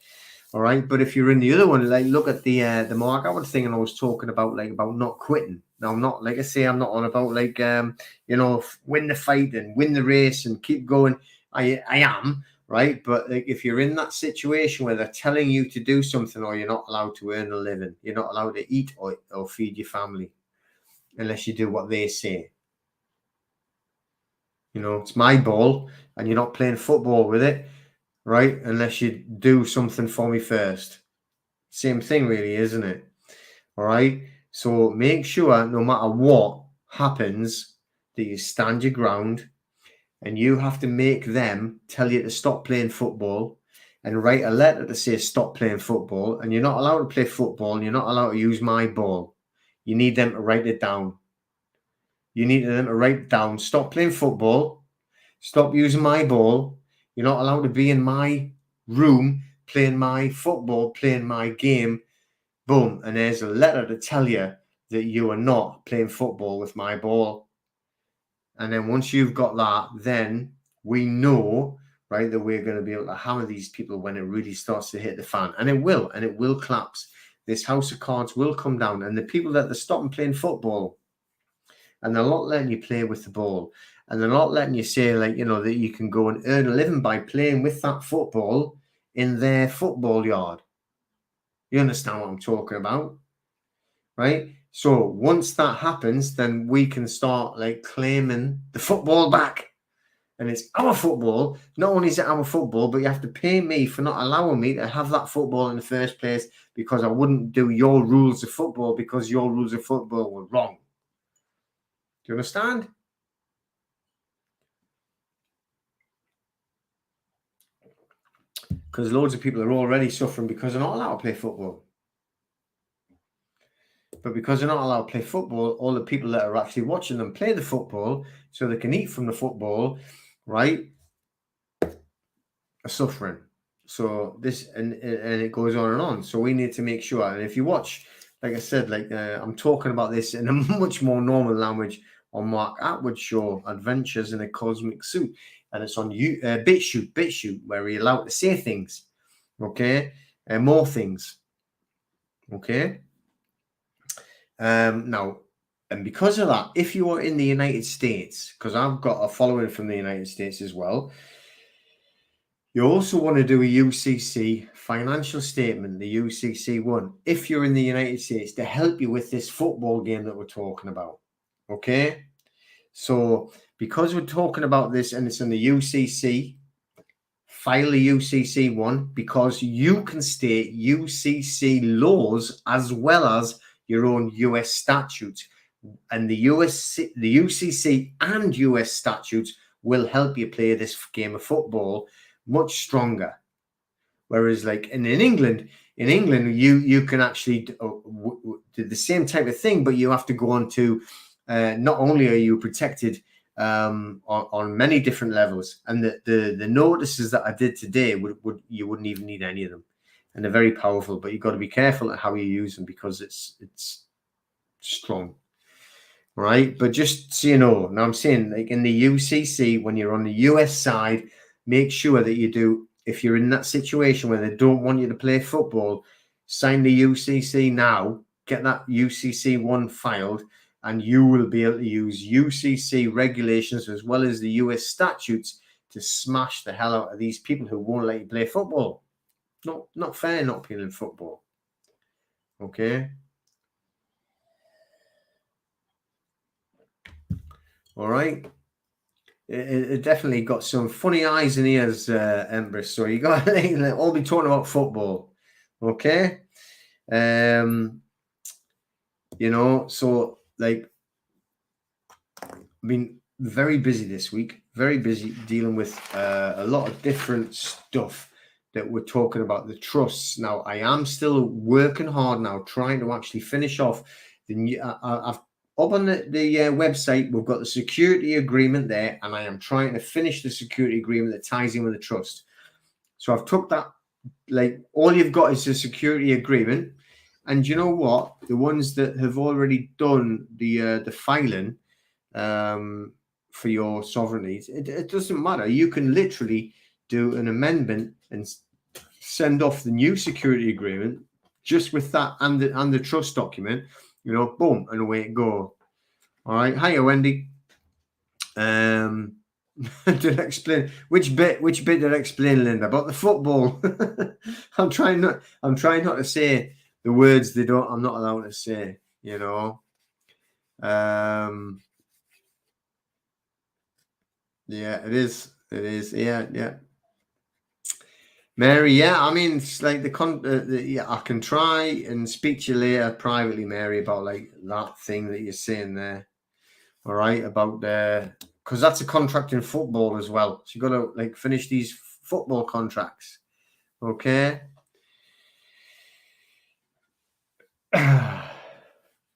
All right. But if you're in the other one, like, look at the Mark Howard thing, and I was talking about, like, about not quitting. Now, I'm not, like I say, I'm not on about, like, you know, win the fight and win the race and keep going. I am, right? But like, if you're in that situation where they're telling you to do something, or you're not allowed to earn a living, you're not allowed to eat or feed your family unless you do what they say. You know, it's my ball and you're not playing football with it, right? Unless you do something for me first. Same thing, really, isn't it? All right. So make sure, no matter what happens, that you stand your ground, and you have to make them tell you to stop playing football and write a letter to say stop playing football. And you're not allowed to play football, and you're not allowed to use my ball. You need them to write it down. You need them to write it down. Stop playing football. Stop using my ball. You're not allowed to be in my room playing my football, playing my game. Boom. And there's a letter to tell you that you are not playing football with my ball. And then once you've got that, then we know, right, that we're going to be able to hammer these people when it really starts to hit the fan. And it will collapse. This house of cards will come down. And the people that are stopping playing football and they're not letting you play with the ball, and they're not letting you say, like, you know, that you can go and earn a living by playing with that football in their football yard. You understand what I'm talking about, right? So once that happens, then we can start like claiming the football back. And it's our football. Not only is it our football, but you have to pay me for not allowing me to have that football in the first place, because I wouldn't do your rules of football because your rules of football were wrong. Do you understand? Because loads of people are already suffering because they're not allowed to play football. But because they're not allowed to play football, all the people that are actually watching them play the football so they can eat from the football, right, are suffering. So this, and it goes on and on. So we need to make sure. And if you watch, like I said, like I'm talking about this in a much more normal language on Mark Atwood's show, Adventures in a Cosmic Suit. And it's on BitChute, where we're allowed to say things, okay, and more things, okay. Now, and because of that, if you are in the United States, because I've got a following from the United States as well, you also want to do a UCC financial statement, the UCC one, if you're in the United States, to help you with this football game that we're talking about, okay. So because we're talking about this and it's in the UCC, file the UCC one, because you can state UCC laws as well as your own US statutes, and the UCC and US statutes will help you play this game of football much stronger. Whereas like in England, you can actually do the same type of thing, but you have to go on to not only are you protected on many different levels, and the notices that I did today you wouldn't even need any of them, and they're very powerful, but you've got to be careful at how you use them because it's strong, right? But just so you know, now I'm saying, like in the UCC, when you're on the US side, make sure that you do, if you're in that situation where they don't want you to play football, sign the UCC now, get that UCC one filed, and you will be able to use UCC regulations as well as the US statutes to smash the hell out of these people who won't let you play football. Not fair not playing football. Okay. All right. It definitely got some funny eyes and ears, Empress. So you got to all be talking about football. Okay. You know, so like, I've been very busy this week, very busy dealing with a lot of different stuff that we're talking about, the trusts. Now, I am still working hard now, trying to actually finish off the new, I've up on the website, we've got the security agreement there, and I am trying to finish the security agreement that ties in with the trust. So I've took that, like, all you've got is the security agreement. And you know what? The ones that have already done the filing for your sovereignties, it doesn't matter. You can literally do an amendment and send off the new security agreement just with that and the trust document, you know, boom, and away it go. All right. Hiya, Wendy. Did I explain which bit did I explain, Linda, about the football? I'm trying not to say the words I'm not allowed to say, you know. Yeah, it is. Yeah. Mary, yeah, I mean, it's like yeah, I can try and speak to you later privately, Mary, about like that thing that you're saying there. All right, about because that's a contract in football as well. So you got to like finish these football contracts. Okay.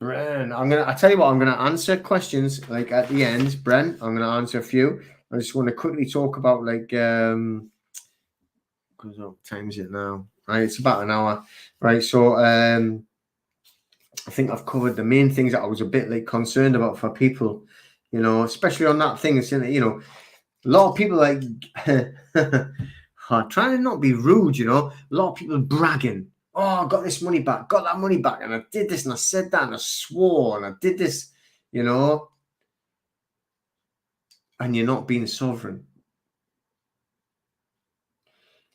Bren, I tell you what, I'm gonna answer questions like at the end. Bren, I'm gonna answer a few. I just want to quickly talk about like because what time is it now? Right, it's about an hour. Right, so I think I've covered the main things that I was a bit like concerned about for people, you know, especially on that thing. It's, you know, a lot of people like trying to not be rude, you know. A lot of people bragging. Oh, I got this money back, got that money back, and I did this and I said that and I swore and I did this, you know. and you're not being sovereign.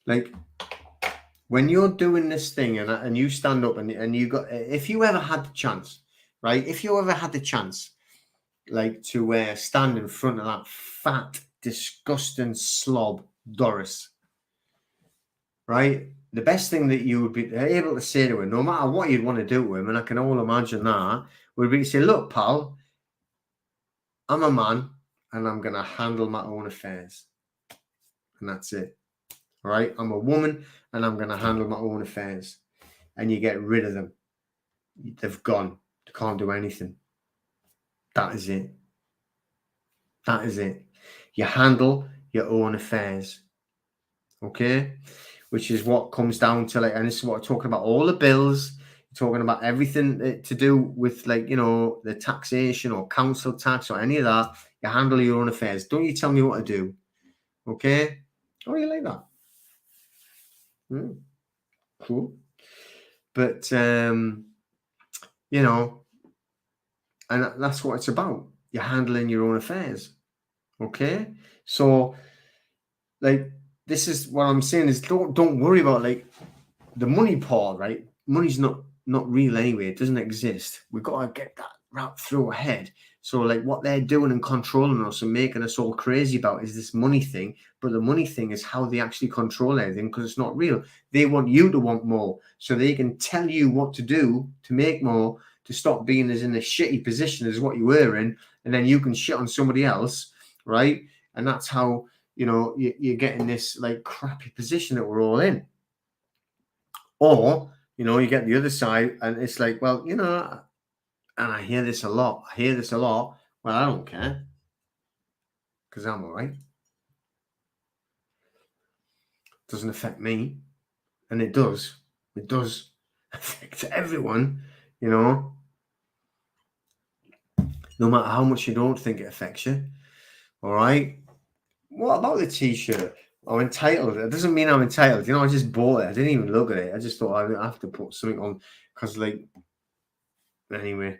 Like, when you're doing this thing and you stand up and you got, if you ever had the chance, right? If you ever had the chance, like, to stand in front of that fat, disgusting slob, Doris, right? The best thing that you would be able to say to him, no matter what you'd want to do to him, and I can all imagine that, would be to say, look, pal, I'm a man and I'm going to handle my own affairs. And that's it, right? I'm a woman and I'm going to handle my own affairs. And you get rid of them. They've gone. They can't do anything. That is it. That is it. You handle your own affairs. Okay? Which is what comes down to, like, and this is what I'm talking about, all the bills, talking about everything to do with, like, you know, the taxation or council tax or any of that. You handle your own affairs. Don't you tell me what to do. Okay? Oh, you like that? Cool. But, you know, and that's what it's about. You're handling your own affairs. Okay? So, like, this is what I'm saying is don't worry about, like, the money part, right? Money's not real anyway. It doesn't exist. We've got to get that wrapped through our head. So, like, what they're doing and controlling us and making us all crazy about is this money thing. But the money thing is how they actually control everything, because it's not real. They want you to want more so they can tell you what to do to make more, to stop being as in a shitty position as what you were in, and then you can shit on somebody else, right? And that's how, you know, you're getting this, like, crappy position that we're all in. Or, you know, you get the other side and it's like, well, you know, and I hear this a lot. Well, I don't care because I'm all right. Doesn't affect me. And it does. It does affect everyone, you know. No matter how much you don't think it affects you. All right. What about the t-shirt? I'm entitled. It doesn't mean I'm entitled. You know, I just bought it. I didn't even look at it. I just thought I'd have to put something on because, like, anyway.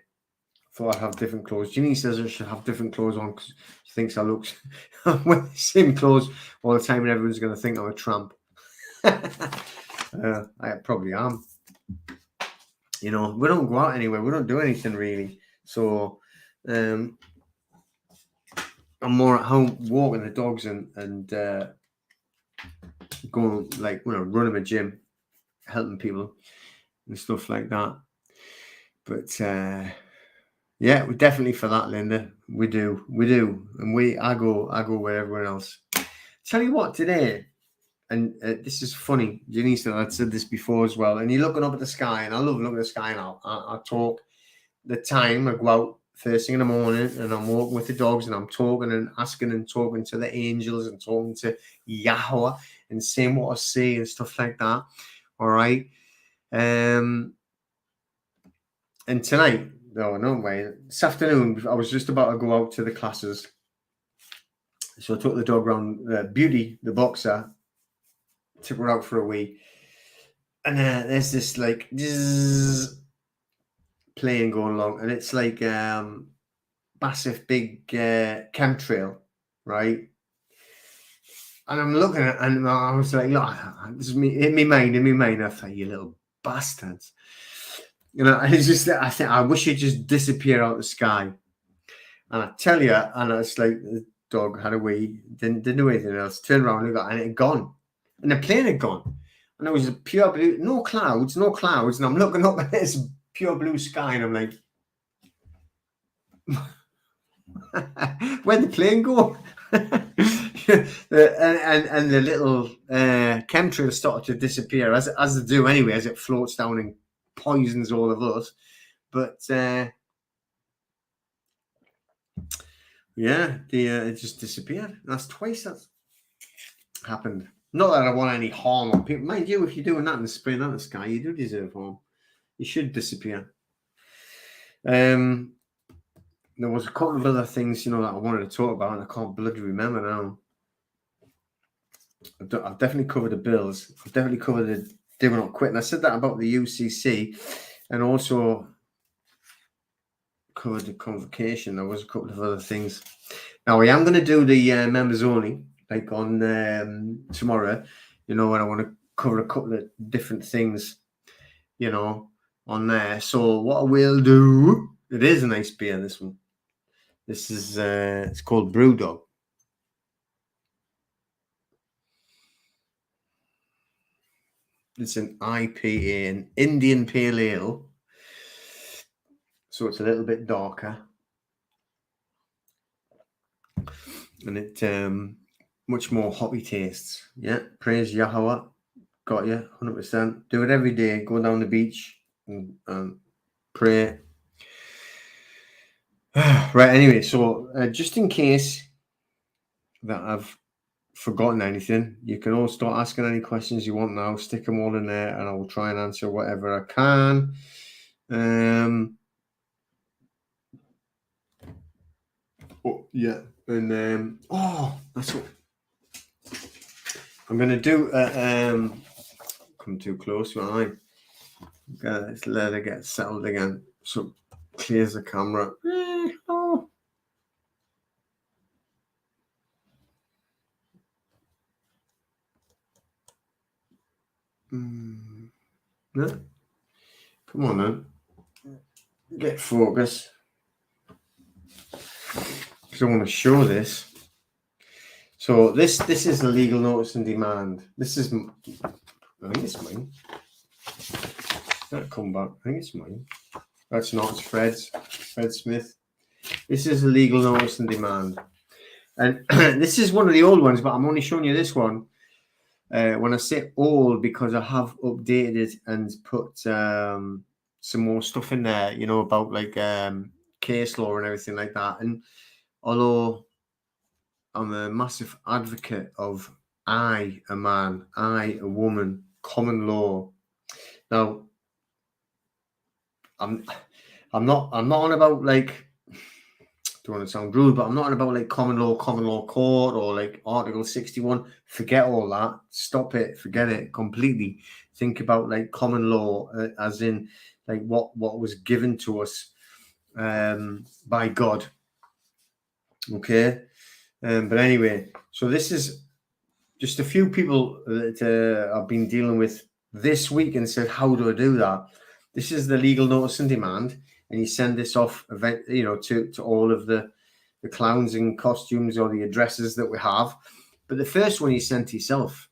Thought I'd have different clothes. Ginny says I should have different clothes on because she thinks I look wear the same clothes all the time and everyone's going to think I'm a tramp. I probably am. You know, we don't go out anywhere. We don't do anything really. So I'm more at home walking the dogs and going, like, you know, running a gym, helping people and stuff like that. But yeah, we're definitely for that, Linda. We do, and I go with everyone else. Tell you what, today, and this is funny, Janice, and I'd said this before as well. And you're looking up at the sky, and I love looking at the sky. Now I talk the time. I go out first thing in the morning, and I'm walking with the dogs, and I'm talking and asking and talking to the angels and talking to Yahweh and saying what I see and stuff like that. All right, and tonight. No way. This afternoon, I was just about to go out to the classes. So I took the dog around, Beauty, the boxer, took her out for a wee. And there's this, like, plane going along. And it's like massive big chemtrail, right? And I'm looking at it and I was like, look, this is me, in my mind. I thought, you little bastards. You know, it's just that I think I wish you'd just disappear out of the sky. And I tell you, and it's like the dog had a wee, didn't do anything else, turned around and it had gone. And the plane had gone. And it was a pure blue, no clouds. And I'm looking up at this pure blue sky and I'm like, where'd the plane go? and the little chemtrails started to disappear, as they do anyway, as it floats down and poisons all of us. But yeah, it just disappeared. That's twice that's happened. Not that I want any harm on people. Mind you, if you're doing that and spraying that in the sky, you do deserve harm. You should disappear. There was a couple of other things, you know, that I wanted to talk about, and I can't bloody remember now. I've definitely covered the bills. I've definitely covered the doing not quitting. I said that about the UCC, and also covered the convocation. There was a couple of other things. Now I am going to do the members only, like on tomorrow. And I want to cover a couple of different things, on there. So what I will do, it is a nice beer, this one. This is it's called Brewdog. It's an IPA, an Indian Pale Ale. So it's a little bit darker. And it much more hoppy tastes. Yeah, praise Yahweh. Got you, 100%. Do it every day. Go down the beach and pray. Right, anyway, so just in case that I've forgotten anything, you can all start asking any questions you want now. Stick them all in there and I will try and answer whatever I can. Oh, yeah. And that's what I'm gonna do. Come too close, right? Let's let it get settled again. So clears the camera. Oh. No. Come on then. Get focus. Because I want to show this. So this is the legal notice and demand. This is, I think it's mine. That'll come back. I think it's mine. That's not. It's Fred's. Fred Smith. This is a legal notice and demand. And this is one of the old ones, but I'm only showing you this one. When I say old, because I have updated it and put some more stuff in there, about like case law and everything like that. And although I'm a massive advocate of I, a man, I, a woman, common law. Now, I'm not on about like, don't want to sound rude, but I'm not on about like common law court or like Article 61. Forget all that. Stop it. Forget it completely. Think about like common law as in like what was given to us by God. Okay. But anyway, so this is just a few people that I've been dealing with this week and said, how do I do that? This is the legal notice and demand. And you send this off, to all of the clowns in costumes or the addresses that we have. But the first one you send to yourself,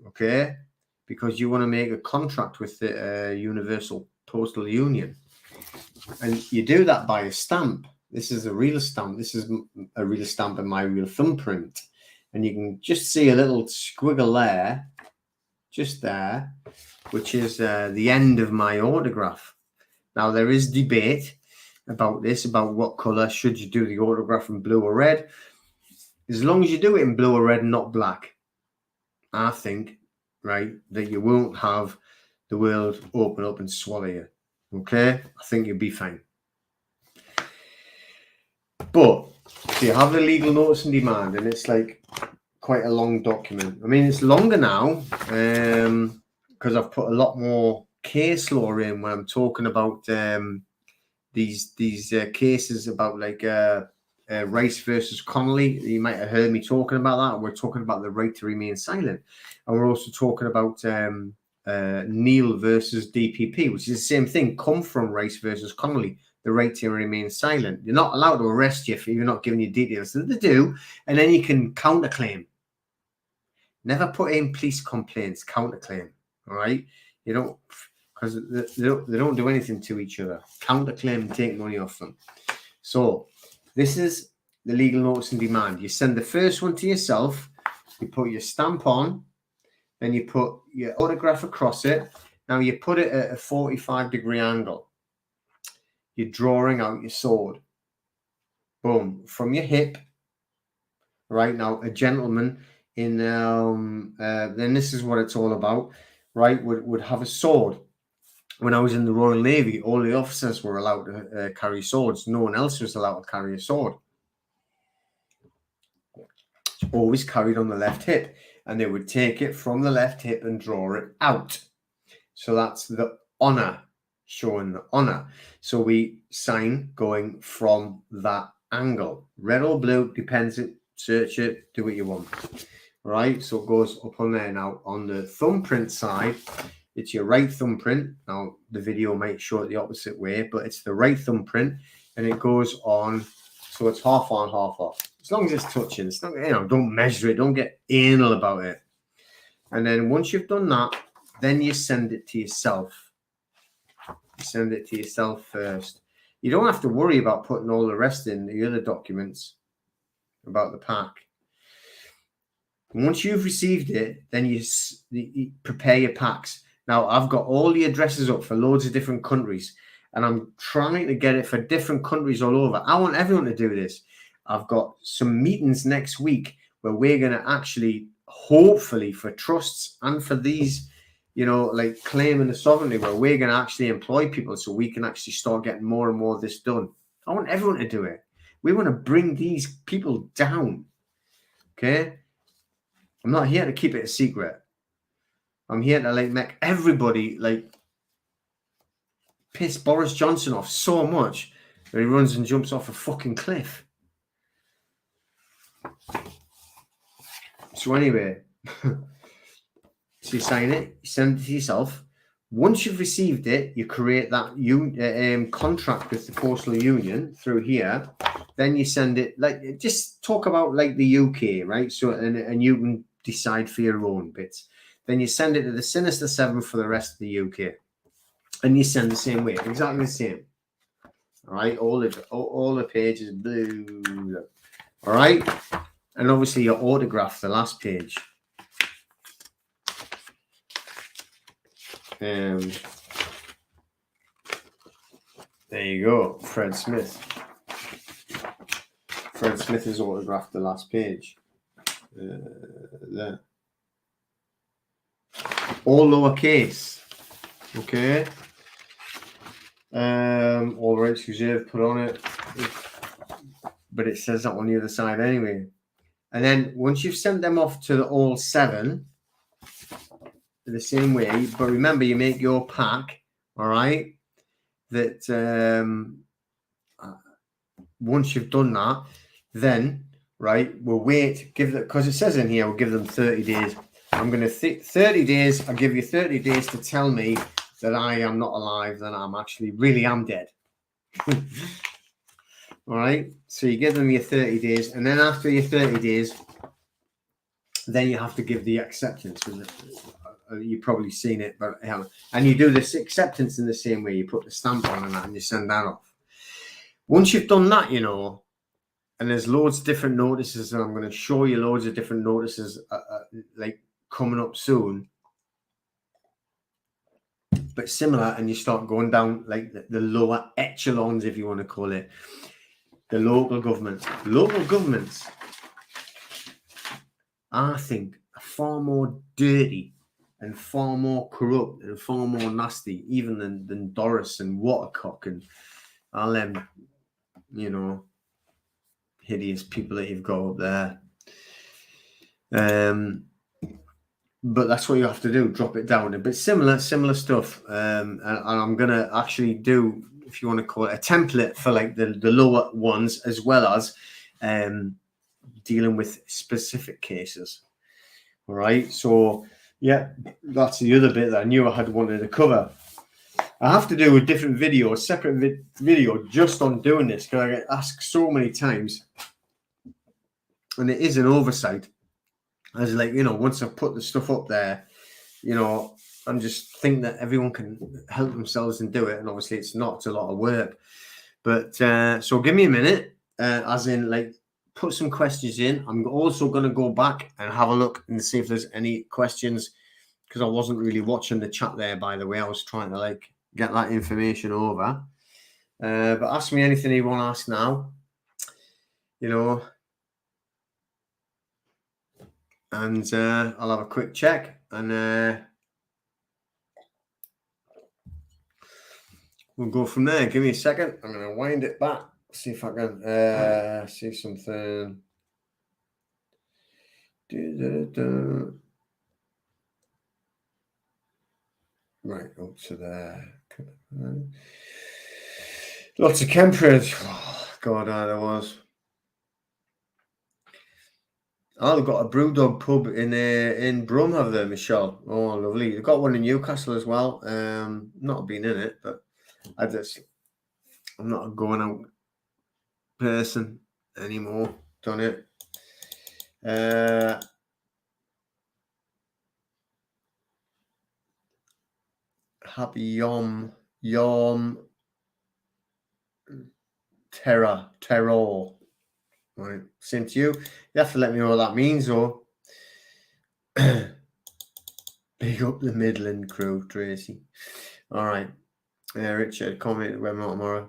okay? Because you want to make a contract with the Universal Postal Union. And you do that by a stamp. This is a real stamp. This is a real stamp and my real thumbprint. And you can just see a little squiggle there, just there, which is the end of my autograph. Now, there is debate about this, about what colour should you do the autograph in, blue or red. As long as you do it in blue or red, not black, I think, right, that you won't have the world open up and swallow you. Okay? I think you'll be fine. But so you have the legal notice and demand, and it's like quite a long document. I mean, it's longer now because I've put a lot more case law in when I'm talking about these cases about like Rice versus Connolly. You might have heard me talking about that. We're talking about the right to remain silent, and we're also talking about Neal versus DPP, which is the same thing. Come from Rice versus Connolly. The right to remain silent. You're not allowed to arrest you if you're not giving you details. So they do, and then you can counterclaim. Never put in police complaints. Counterclaim. All right, you don't, because they don't do anything to each other. Counterclaim and take money off them. So this is the legal notice and demand. You send the first one to yourself. You put your stamp on, then you put your autograph across it. Now you put it at a 45-degree angle. You're drawing out your sword. Boom. From your hip. Right now, a gentleman in, then this is what it's all about, right, would have a sword. When I was in the Royal Navy, all the officers were allowed to carry swords. No one else was allowed to carry a sword. It's always carried on the left hip. And they would take it from the left hip and draw it out. So that's the honor showing the honor. So we sign going from that angle. Red or blue, depends it, search it, do what you want. Right, so it goes up on there. Now on the thumbprint side, it's your right thumbprint. Now the video might show it the opposite way, but it's the right thumbprint, and it goes on, so it's half on, half off. As long as it's touching, it's not, don't measure it, don't get anal about it. And then once you've done that, then you send it to yourself. You send it to yourself first. You don't have to worry about putting all the rest in the other documents about the pack. Once you've received it, then you prepare your packs. Now, I've got all the addresses up for loads of different countries, and I'm trying to get it for different countries all over. I want everyone to do this. I've got some meetings next week where we're going to actually, hopefully for trusts and for these, like claiming the sovereignty, where we're going to actually employ people so we can actually start getting more and more of this done. I want everyone to do it. We want to bring these people down. Okay? I'm not here to keep it a secret. I'm here to make everybody piss Boris Johnson off so much that he runs and jumps off a fucking cliff. So anyway, so you sign it, you send it to yourself. Once you've received it, you create that contract with the Postal Union through here. Then you send it, just talk about the UK, right? So and you can decide for your own bits. Then you send it to the Sinister 7 for the rest of the UK, and you send the same way, exactly the same. All right, all the pages blue. All right, and obviously your autograph, the last page. There you go, Fred Smith. Fred Smith has autographed the last page. There. All lowercase. Okay. All rights reserved put on it. But it says that on the other side anyway. And then once you've sent them off to the all 7, the same way, but remember you make your pack, all right? That once you've done that, then right, we'll wait, because it says in here, we'll give them 30 days. I'm going to 30 days. I'll give you 30 days to tell me that I am not alive, that I'm actually really am dead. All right. So you give them your 30 days, and then after your 30 days, then you have to give the acceptance. You've probably seen it, but and you do this acceptance in the same way. You put the stamp on and that, and you send that off. Once you've done that, and there's loads of different notices, and I'm going to show you loads of different notices coming up soon, but similar, and you start going down the lower echelons, if you want to call it, the local governments. Local governments, I think, are far more dirty and far more corrupt and far more nasty even than Doris and Watercock and all them, hideous people that you've got up there. But that's what you have to do, drop it down a bit. Similar stuff. And I'm going to actually do, if you want to call it, a template for the lower ones, as well as dealing with specific cases. All right. So, yeah, that's the other bit that I knew I had wanted to cover. I have to do a different video, a separate video just on doing this, because I get asked so many times. And it is an oversight. As once I put the stuff up there, I'm just think that everyone can help themselves and do it. And obviously it's not, it's a lot of work. But so give me a minute, as in put some questions in. I'm also going to go back and have a look and see if there's any questions, because I wasn't really watching the chat there, by the way. I was trying to get that information over. But ask me anything you want to ask now, and I'll have a quick check, and we'll go from there. Give me a second. I'm going to wind it back, see if I can see something. Right up to there. Lots of Kemperers. Oh, God, there was. Oh, they've got a Brewdog pub in Brum, have they, Michelle? Oh, lovely. They've got one in Newcastle as well. Not been in it, but I'm not a going out person anymore. Done it. Happy Yom Terror. Right, same to you. You have to let me know what that means, though. Big up the Midland crew, Tracy. All right. Richard, comment the webinar tomorrow.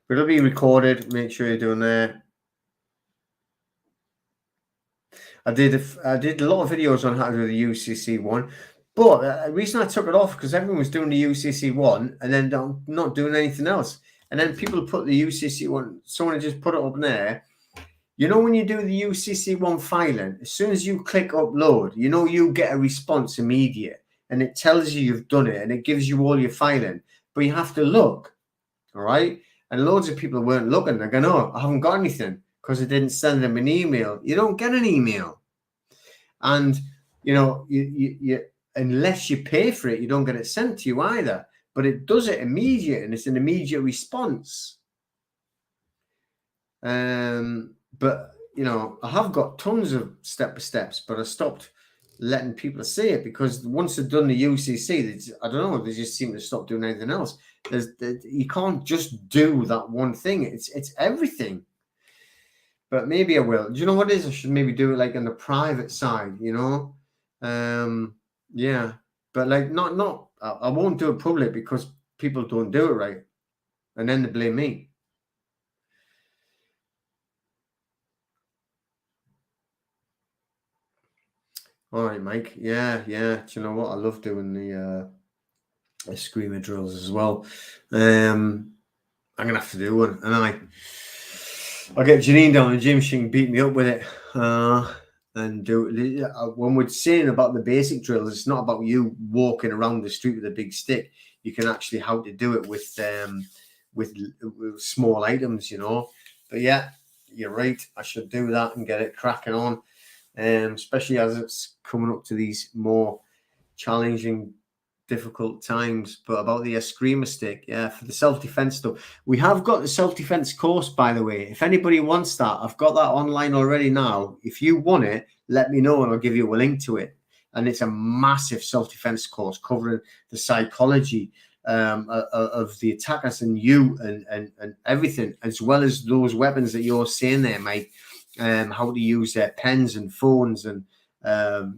But it'll be recorded. Make sure you're doing that. I did a lot of videos on how to do the UCC one, but the reason I took it off because everyone was doing the UCC one and then not doing anything else. And then people put the UCC one. Someone just put it up there. You know, when you do the UCC one filing, as soon as you click upload, you know, you get a response immediate and it tells you you've done it and it gives you all your filing, but you have to look. All right. And loads of people weren't looking. They're going, oh, I haven't got anything because I didn't send them an email. You don't get an email. And, you know, you unless you pay for it, you don't get it sent to you either. But it does it immediate and it's an immediate response. But, you know, I have got tons of step-by-steps, but I stopped letting people see it because once they've done the UCC, I don't know, they just seem to stop doing anything else. You can't just do that one thing. It's everything. But maybe I will. Do you know what it is? I should maybe do it like on the private side, you know? Yeah. But like I won't do it public because people don't do it right. And then they blame me. All right, Mike. Yeah. Do you know what? I love doing the screamer drills as well. I'm gonna have to do one, and I'll get Janine down in the gym. She can beat me up with it. And do when we're saying about the basic drills, it's not about you walking around the street with a big stick. You can actually how to do it with small items, you know. But yeah, you're right. I should do that and get it cracking on. Especially as it's coming up to these more challenging, difficult times. But about the screamer stick, yeah, for the self-defense stuff, we have got the self-defense course, by the way. If anybody wants that, I've got that online already now. If you want it, let me know and I'll give you a link to it. And it's a massive self-defense course covering the psychology of the attackers and you and everything, as well as those weapons that you're saying there, Mike. How to use their pens and phones and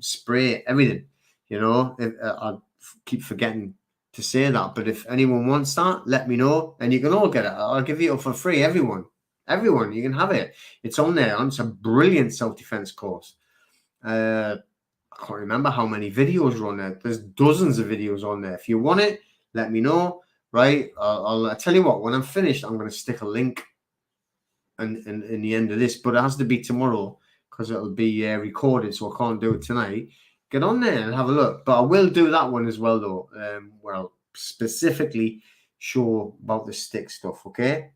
spray, everything. You know, I keep forgetting to say that, but if anyone wants that, let me know, and you can all get it. I'll give you it for free. Everyone, you can have it. It's on there. It's a brilliant self-defense course. I can't remember how many videos are on there. There's dozens of videos on there. If you want it, let me know. Right? I'll tell you what. When I'm finished, I'm going to stick a link in the end of this, but it has to be tomorrow because it'll be recorded, so I can't do it tonight. Get on there and have a look. But I will do that one as well, though. Where I'll specifically show about the stick stuff. Okay.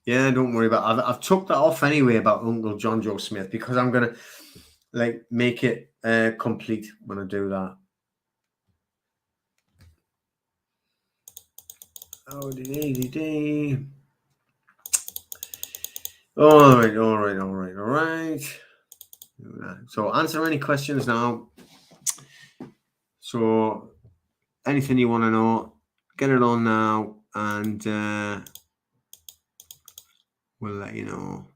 Yeah, don't worry about it. I've took that off anyway about Uncle John Joe Smith because I'm gonna like make it complete when I do that. Oh, all right. So answer any questions now. So anything you want to know, get it on now, and we'll let you know.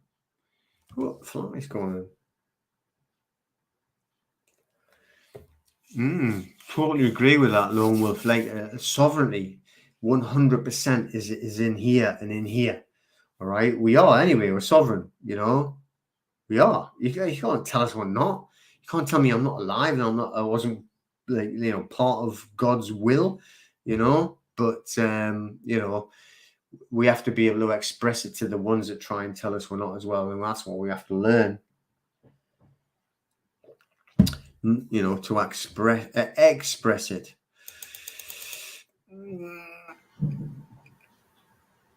What fly's going on? Totally agree with that, Lone Wolf. Like sovereignty, 100% is in here and in here. All right, we are anyway. We're sovereign. You know, we are. You can't tell us we're not. You can't tell me I'm not alive and I wasn't like part of God's will. You know, but we have to be able to express it to the ones that try and tell us we're not as well, and that's what we have to learn. to express it.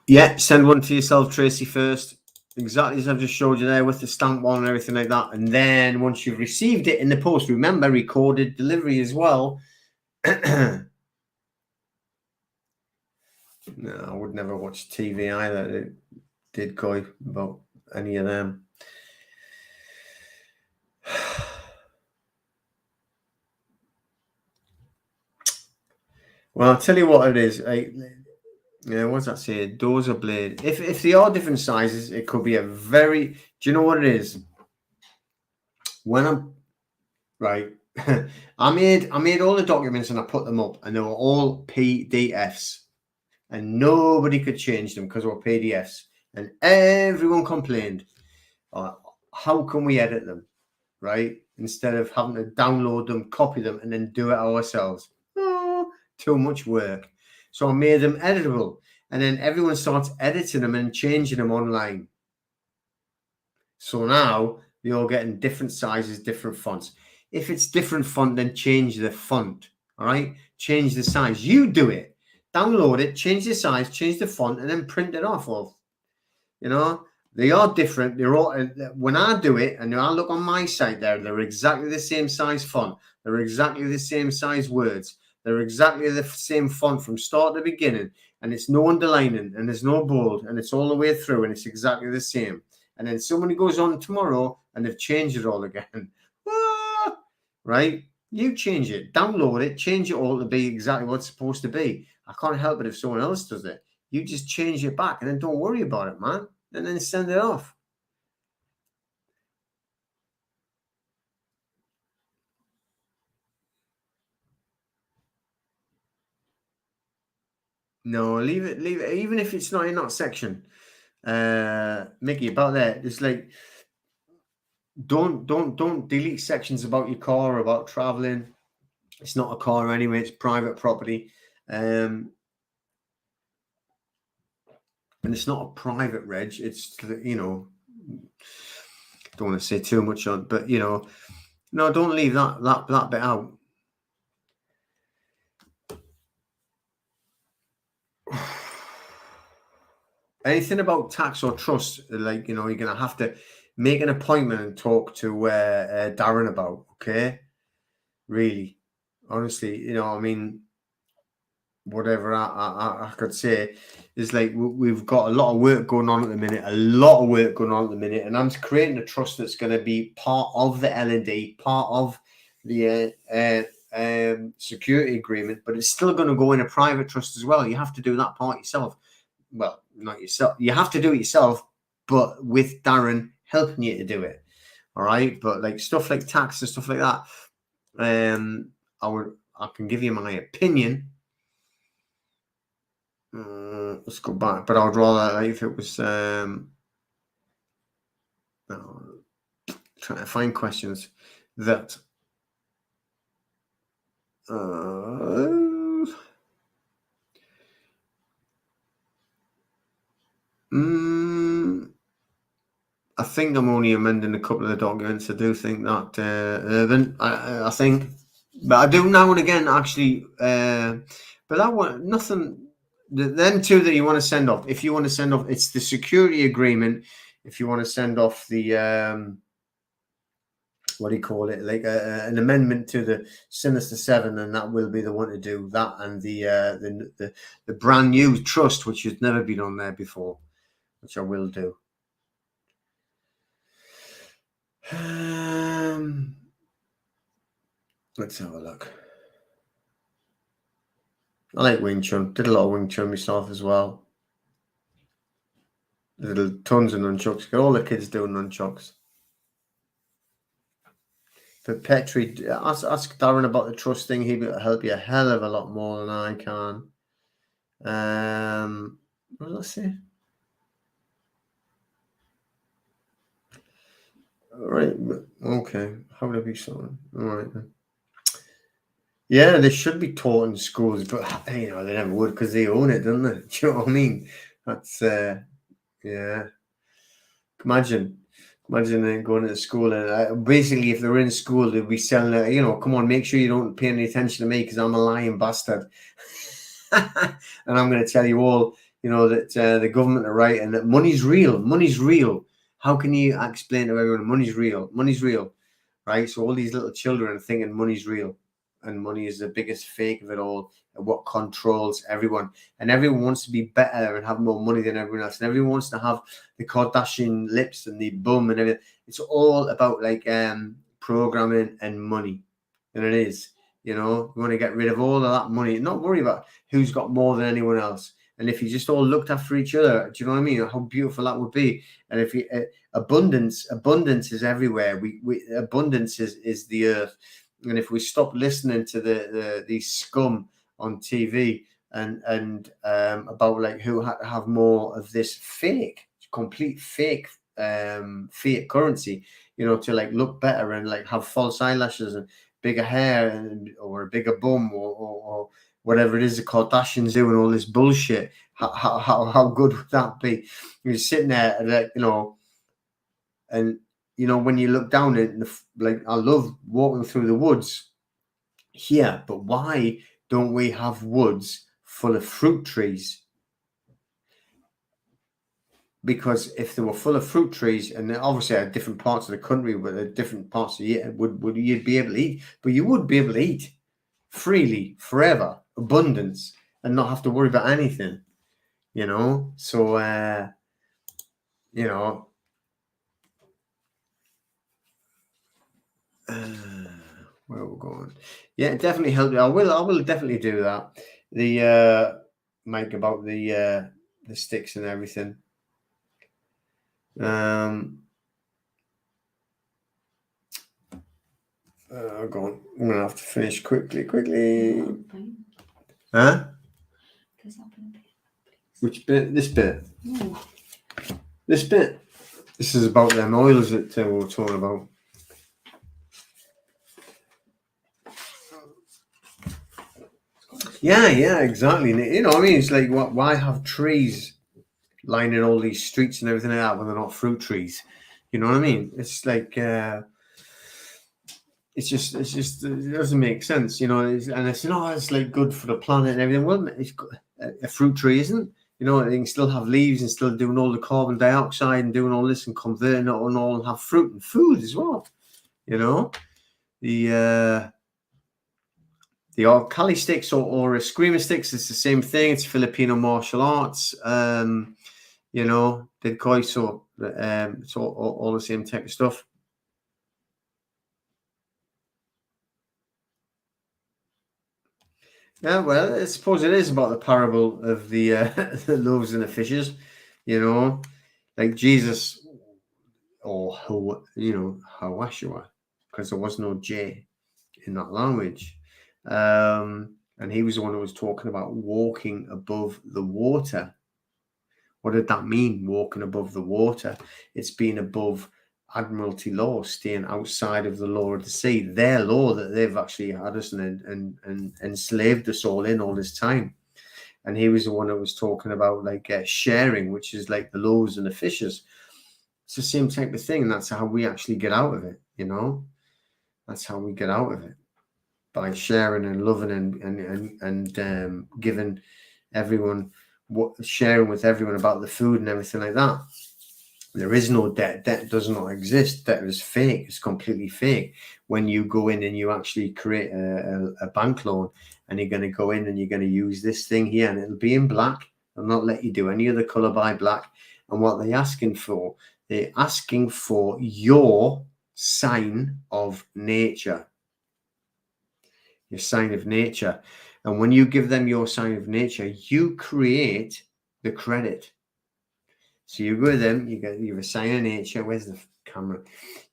Yeah, send one to yourself, Tracy, first. Exactly as I've just showed you there with the stamp one and everything like that. And then once you've received it in the post, remember, recorded delivery as well. No, I would never watch TV either. It did go about any of them. Well, I'll tell you what it is. What's that say? Dozer blade. If they are different sizes, it could be a very. Do you know what it is? When I'm right, I made all the documents and I put them up, and they were all PDFs, and nobody could change them because they were PDFs, and everyone complained. How can we edit them, right? Instead of having to download them, copy them, and then do it ourselves. Oh, too much work. So I made them editable, and then everyone starts editing them and changing them online. So now they're all getting different sizes, different fonts. If it's different font, then change the font. All right, change the size. You do it. Download it, change the size, change the font, and then print it off. Or, they are different. They're all. When I do it, and I look on my site there, they're exactly the same size font. They're exactly the same size words. They're exactly the same font from start to beginning, and it's no underlining, and there's no bold, and it's all the way through, and it's exactly the same. And then somebody goes on tomorrow, and they've changed it all again. Right? You change it, download it, change it all to be exactly what it's supposed to be. I can't help it if someone else does it. You just change it back, and then don't worry about it, man. And then send it off. No, leave it. Even if it's not in that section. Mickey, about that, it's like don't delete sections about your car or about traveling. It's not a car anyway, it's private property. And it's not a private reg, it's don't want to say too much on, but no, don't leave that bit out. Anything about tax or trust, like you're gonna have to make an appointment and talk to Darren about. Okay, really, honestly, I mean, whatever I could say is like we've got a lot of work going on at the minute, and I'm creating a trust that's going to be part of the L&D, part of the security agreement, but it's still going to go in a private trust as well. You have to do that part yourself. Well, not yourself. You have to do it yourself, but with Darren helping you to do it. All right, but like stuff like tax and stuff like that, I can give you my opinion. Let's go back, but I'd rather like if it was trying to find questions that I think I'm only amending a couple of the documents. I do think that Urban, I think, but I do now and again actually. But that one, nothing. Them two that you want to send off. If you want to send off, it's the security agreement. If you want to send off the what do you call it? Like an amendment to the Sinister 7, then that will be the one to do that, and the brand new trust, which has never been on there before, which I will do. Let's have a look. I like Wing Chun. Did a lot of Wing Chun myself as well. There's tons of nunchucks. Got all the kids doing nunchucks. But Petri, ask Darren about the trust thing. He'll help you a hell of a lot more than I can. What did I say? All right. Okay. How would I be sorting? All right then. Yeah, they should be taught in schools, but they never would because they own it, don't they? Do you know what I mean? That's yeah. Imagine Imagine them going to school and basically, if they're in school, they'd be selling it. You know, come on, make sure you don't pay any attention to me because I'm a lying bastard, and I'm going to tell you all, you know, that the government are right and that money's real. Money's real. How can you explain to everyone money's real? Money's real, right? So all these little children are thinking money's real, and money is the biggest fake of it all, and what controls everyone. And everyone wants to be better and have more money than everyone else, and everyone wants to have the Kardashian lips and the bum and everything. It's all about like programming and money, and it is. You know, you want to get rid of all of that money and not worry about who's got more than anyone else. And if you just all looked after each other, do you know what I mean? How beautiful that would be. And if you abundance is everywhere. We abundance is the earth. And if we stop listening to these scum on TV and about like who had to have more of this complete fake fiat currency, you know, to like look better and like have false eyelashes and bigger hair or a bigger bum or whatever it is the Kardashians do and all this bullshit. How good would that be? You're sitting there, like, you know, and you know when you look down at like I love walking through the woods here, but why don't we have woods full of fruit trees? Because if they were full of fruit trees, and obviously at different parts of the country, but at different parts of the year, would you'd be able to eat? But you would be able to eat freely, forever, abundance, and not have to worry about anything. You know, so you know, where we're going? Yeah, it definitely helped. I will definitely do that. The Mike about the sticks and everything. Go on. I'm gonna have to finish quickly. Huh? Which bit? This bit. No. This bit. This is about them oils that we were talking about. Yeah, exactly. You know, I mean, it's like, why have trees lining all these streets and everything like that when they're not fruit trees? You know what I mean? It's like, it's just, it doesn't make sense, you know. And it's not, it's like good for the planet and everything. Well, it's a fruit tree isn't. You know, they can still have leaves and still doing all the carbon dioxide and doing all this and converting it and all, and have fruit and food as well. You know, the Kali sticks or screamer sticks, it's the same thing. It's Filipino martial arts. You know, so it's all the same type of stuff. Yeah, well, I suppose it is about the parable of the the loaves and the fishes. You know, like Jesus, or Hawashua, because there was no J in that language. And he was the one who was talking about walking above the water. What did that mean, walking above the water? It's being above Admiralty law, staying outside of the law of the sea, their law that they've actually had us and enslaved us all in all this time. And he was the one that was talking about like sharing, which is like the loaves and the fishes. It's the same type of thing, and that's how we actually get out of it. You know, that's how we get out of it, by sharing and loving and giving everyone, sharing with everyone about the food and everything like that. There is no debt. Debt does not exist. Debt is fake. It's completely fake. When you go in and you actually create a bank loan, and you're going to go in and you're going to use this thing here, and it'll be in black. They'll not let you do any other color by black. And what they're asking for, they're asking for your sign of nature. Your sign of nature. And when you give them your sign of nature, you create the credit. So you go with them, you have a sign of nature. Where's the camera?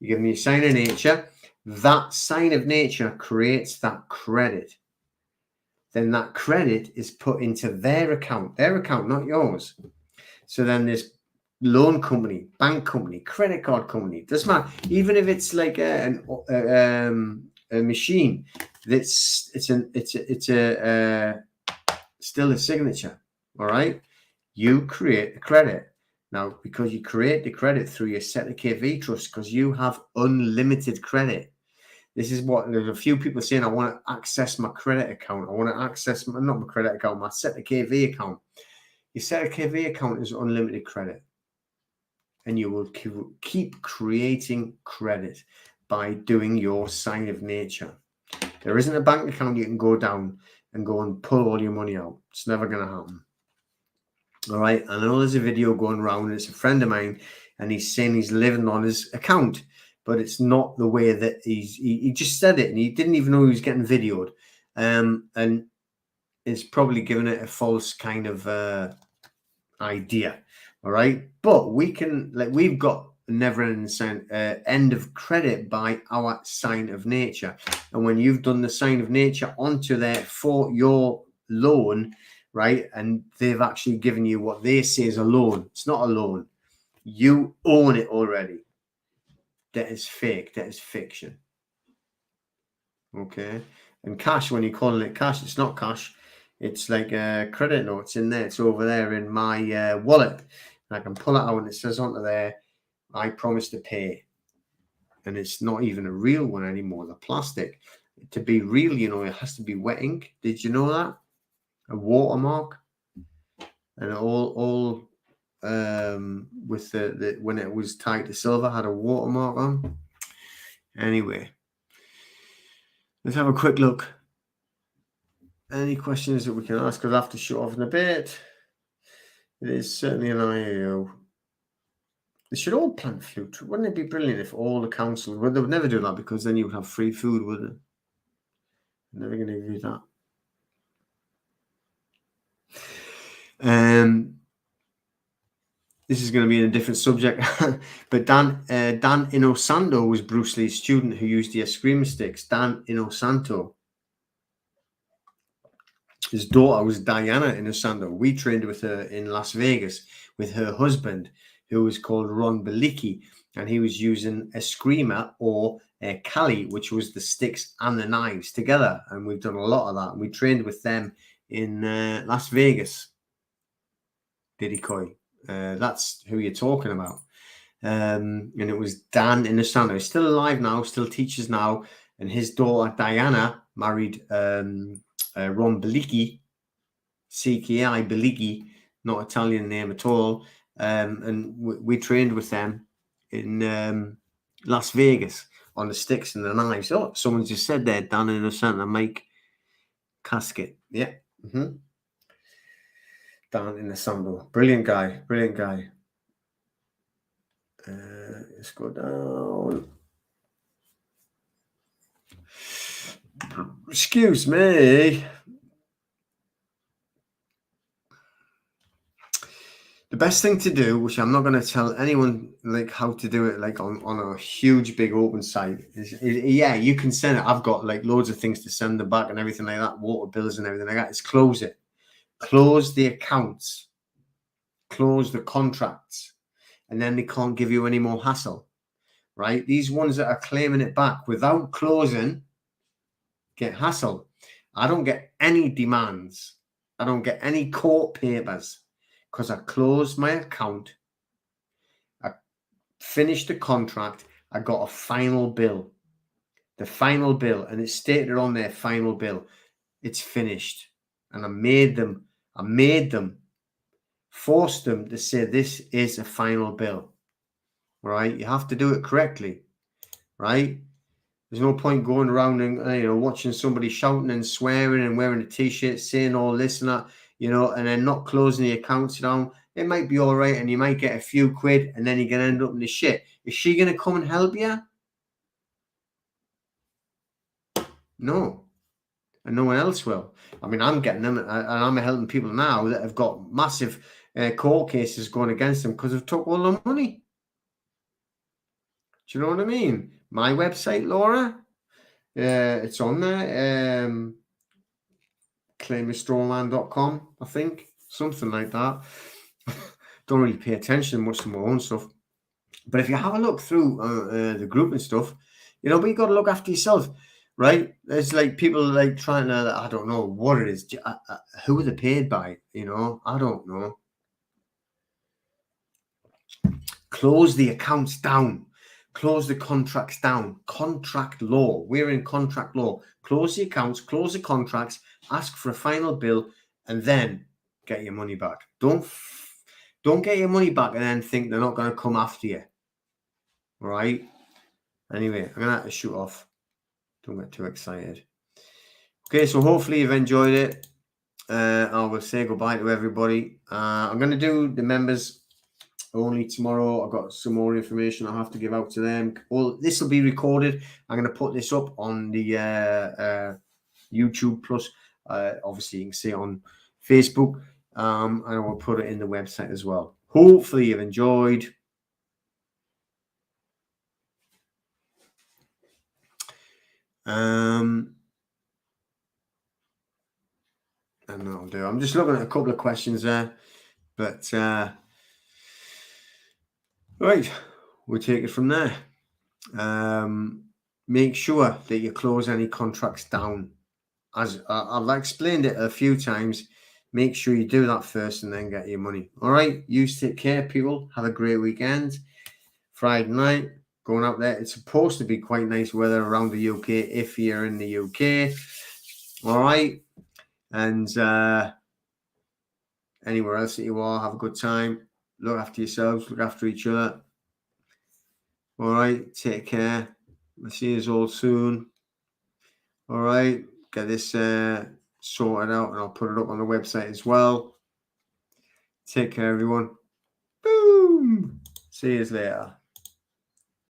You give them your sign of nature. That sign of nature creates that credit. Then that credit is put into their account, not yours. So then there's loan company, bank company, credit card company. Doesn't matter. Even if it's like a machine, it's still a signature. All right. You create the credit. Now, because you create the credit through your set of KV trust, because you have unlimited credit. This is what there's a few people saying, I want to access my credit account. I want to access not my credit account, my set of KV account. Your set of KV account is unlimited credit. And you will keep creating credit by doing your sign of nature. There isn't a bank account you can go down and go and pull all your money out. It's never going to happen. All right. I know there's a video going around. It's a friend of mine, and he's saying he's living on his account, but it's not the way that he just said it, and he didn't even know he was getting videoed. And it's probably given it a false kind of idea. All right. But we can, we've got a never-ending end of credit by our sign of nature. And when you've done the sign of nature onto there for your loan, right, and they've actually given you what they say is a loan. It's not a loan. You own it already. That is fake. That is fiction. Okay. And cash, when you're calling it cash, it's not cash. It's like a credit note. It's in there. It's over there in my wallet. And I can pull it out and it says onto there, I promise to pay. And it's not even a real one anymore. The plastic. To be real, it has to be wet ink. Did you know that? A watermark. And all with the when it was tied to silver had a watermark on. Anyway, let's have a quick look. Any questions that we can ask? I'll have to shut off in a bit. It is certainly an IAO. They should all plant fruit. Wouldn't it be brilliant if all the councils, well, they would never do that because then you would have free food, wouldn't it? Never going to do that. This is going to be in a different subject, but Dan Inosanto was Bruce Lee's student who used the eskrima sticks. Dan Inosanto. His daughter was Diana Inosanto. We trained with her in Las Vegas with her husband, who was called Ron Belicki, and he was using eskrima or Kali, which was the sticks and the knives together. And we've done a lot of that. And we trained with them in Las Vegas. Diddy Coy. That's who you're talking about. And it was Dan Inosanto. He's still alive now, still teaches now. And his daughter, Diana, married Ron Belicki, CKI Belicki, not Italian name at all. And we trained with them in Las Vegas on the sticks and the knives. Oh, someone just said there, Dan Inosanto, Mike Casket. Yeah. Mm-hmm. Dan Inosanto. Brilliant guy. Brilliant guy. Let's go down. Excuse me. The best thing to do, which I'm not going to tell anyone how to do it on a huge big open site, is yeah, you can send it. I've got loads of things to send them back and everything like that, water bills and everything like that. Is close it. Close the accounts. Close the contracts. And then they can't give you any more hassle. Right? These ones that are claiming it back without closing get hassle. I don't get any demands. I don't get any court papers because I closed my account. I finished the contract. I got a final bill. The final bill, and it's stated on their final bill. It's finished. And I made them, forced them to say this is a final bill. Right? You have to do it correctly. Right? There's no point going around and watching somebody shouting and swearing and wearing a t-shirt saying all this and that, and then not closing the accounts down. It might be all right and you might get a few quid and then you're going to end up in the shit. Is she going to come and help you? No. And no one else will. I mean, I'm getting them and I'm helping people now that have got massive court cases going against them because they've took all the money. Do you know what I mean? My website, Laura, it's on there. claimyourstoreland.com, I think. Something like that. Don't really pay attention much to my own stuff. But if you have a look through the group and stuff, but you got to look after yourself, right? There's people trying to, I don't know what it is. Who are they paid by? I don't know. Close the accounts down. Close the contracts down. Contract law. We're in contract law. Close the accounts, close the contracts, ask for a final bill, and then get your money back. Don't get your money back and then think they're not going to come after you. All right? Anyway, I'm going to have to shoot off. Don't get too excited. Okay, so hopefully you've enjoyed it. I will say goodbye to everybody. I'm going to do the members only tomorrow. I've got some more information I'll have to give out to them. Well, this will be recorded. I'm going to put this up on the YouTube Plus. Obviously, you can see it on Facebook. And I will put it in the website as well. Hopefully, you've enjoyed. And that'll do. I'm just looking at a couple of questions there. But right, we'll take it from there. Make sure that you close any contracts down. As I've explained it a few times, make sure you do that first and then get your money. All right, you take care, people. Have a great weekend. Friday night, going out there. It's supposed to be quite nice weather around the UK if you're in the UK. All right, and anywhere else that you are, have a good time. Look after yourselves. Look after each other. All right, take care. I'll see you all soon. All right, get this sorted out and I'll put it up on the website as well. Take care, everyone. Boom. See you later.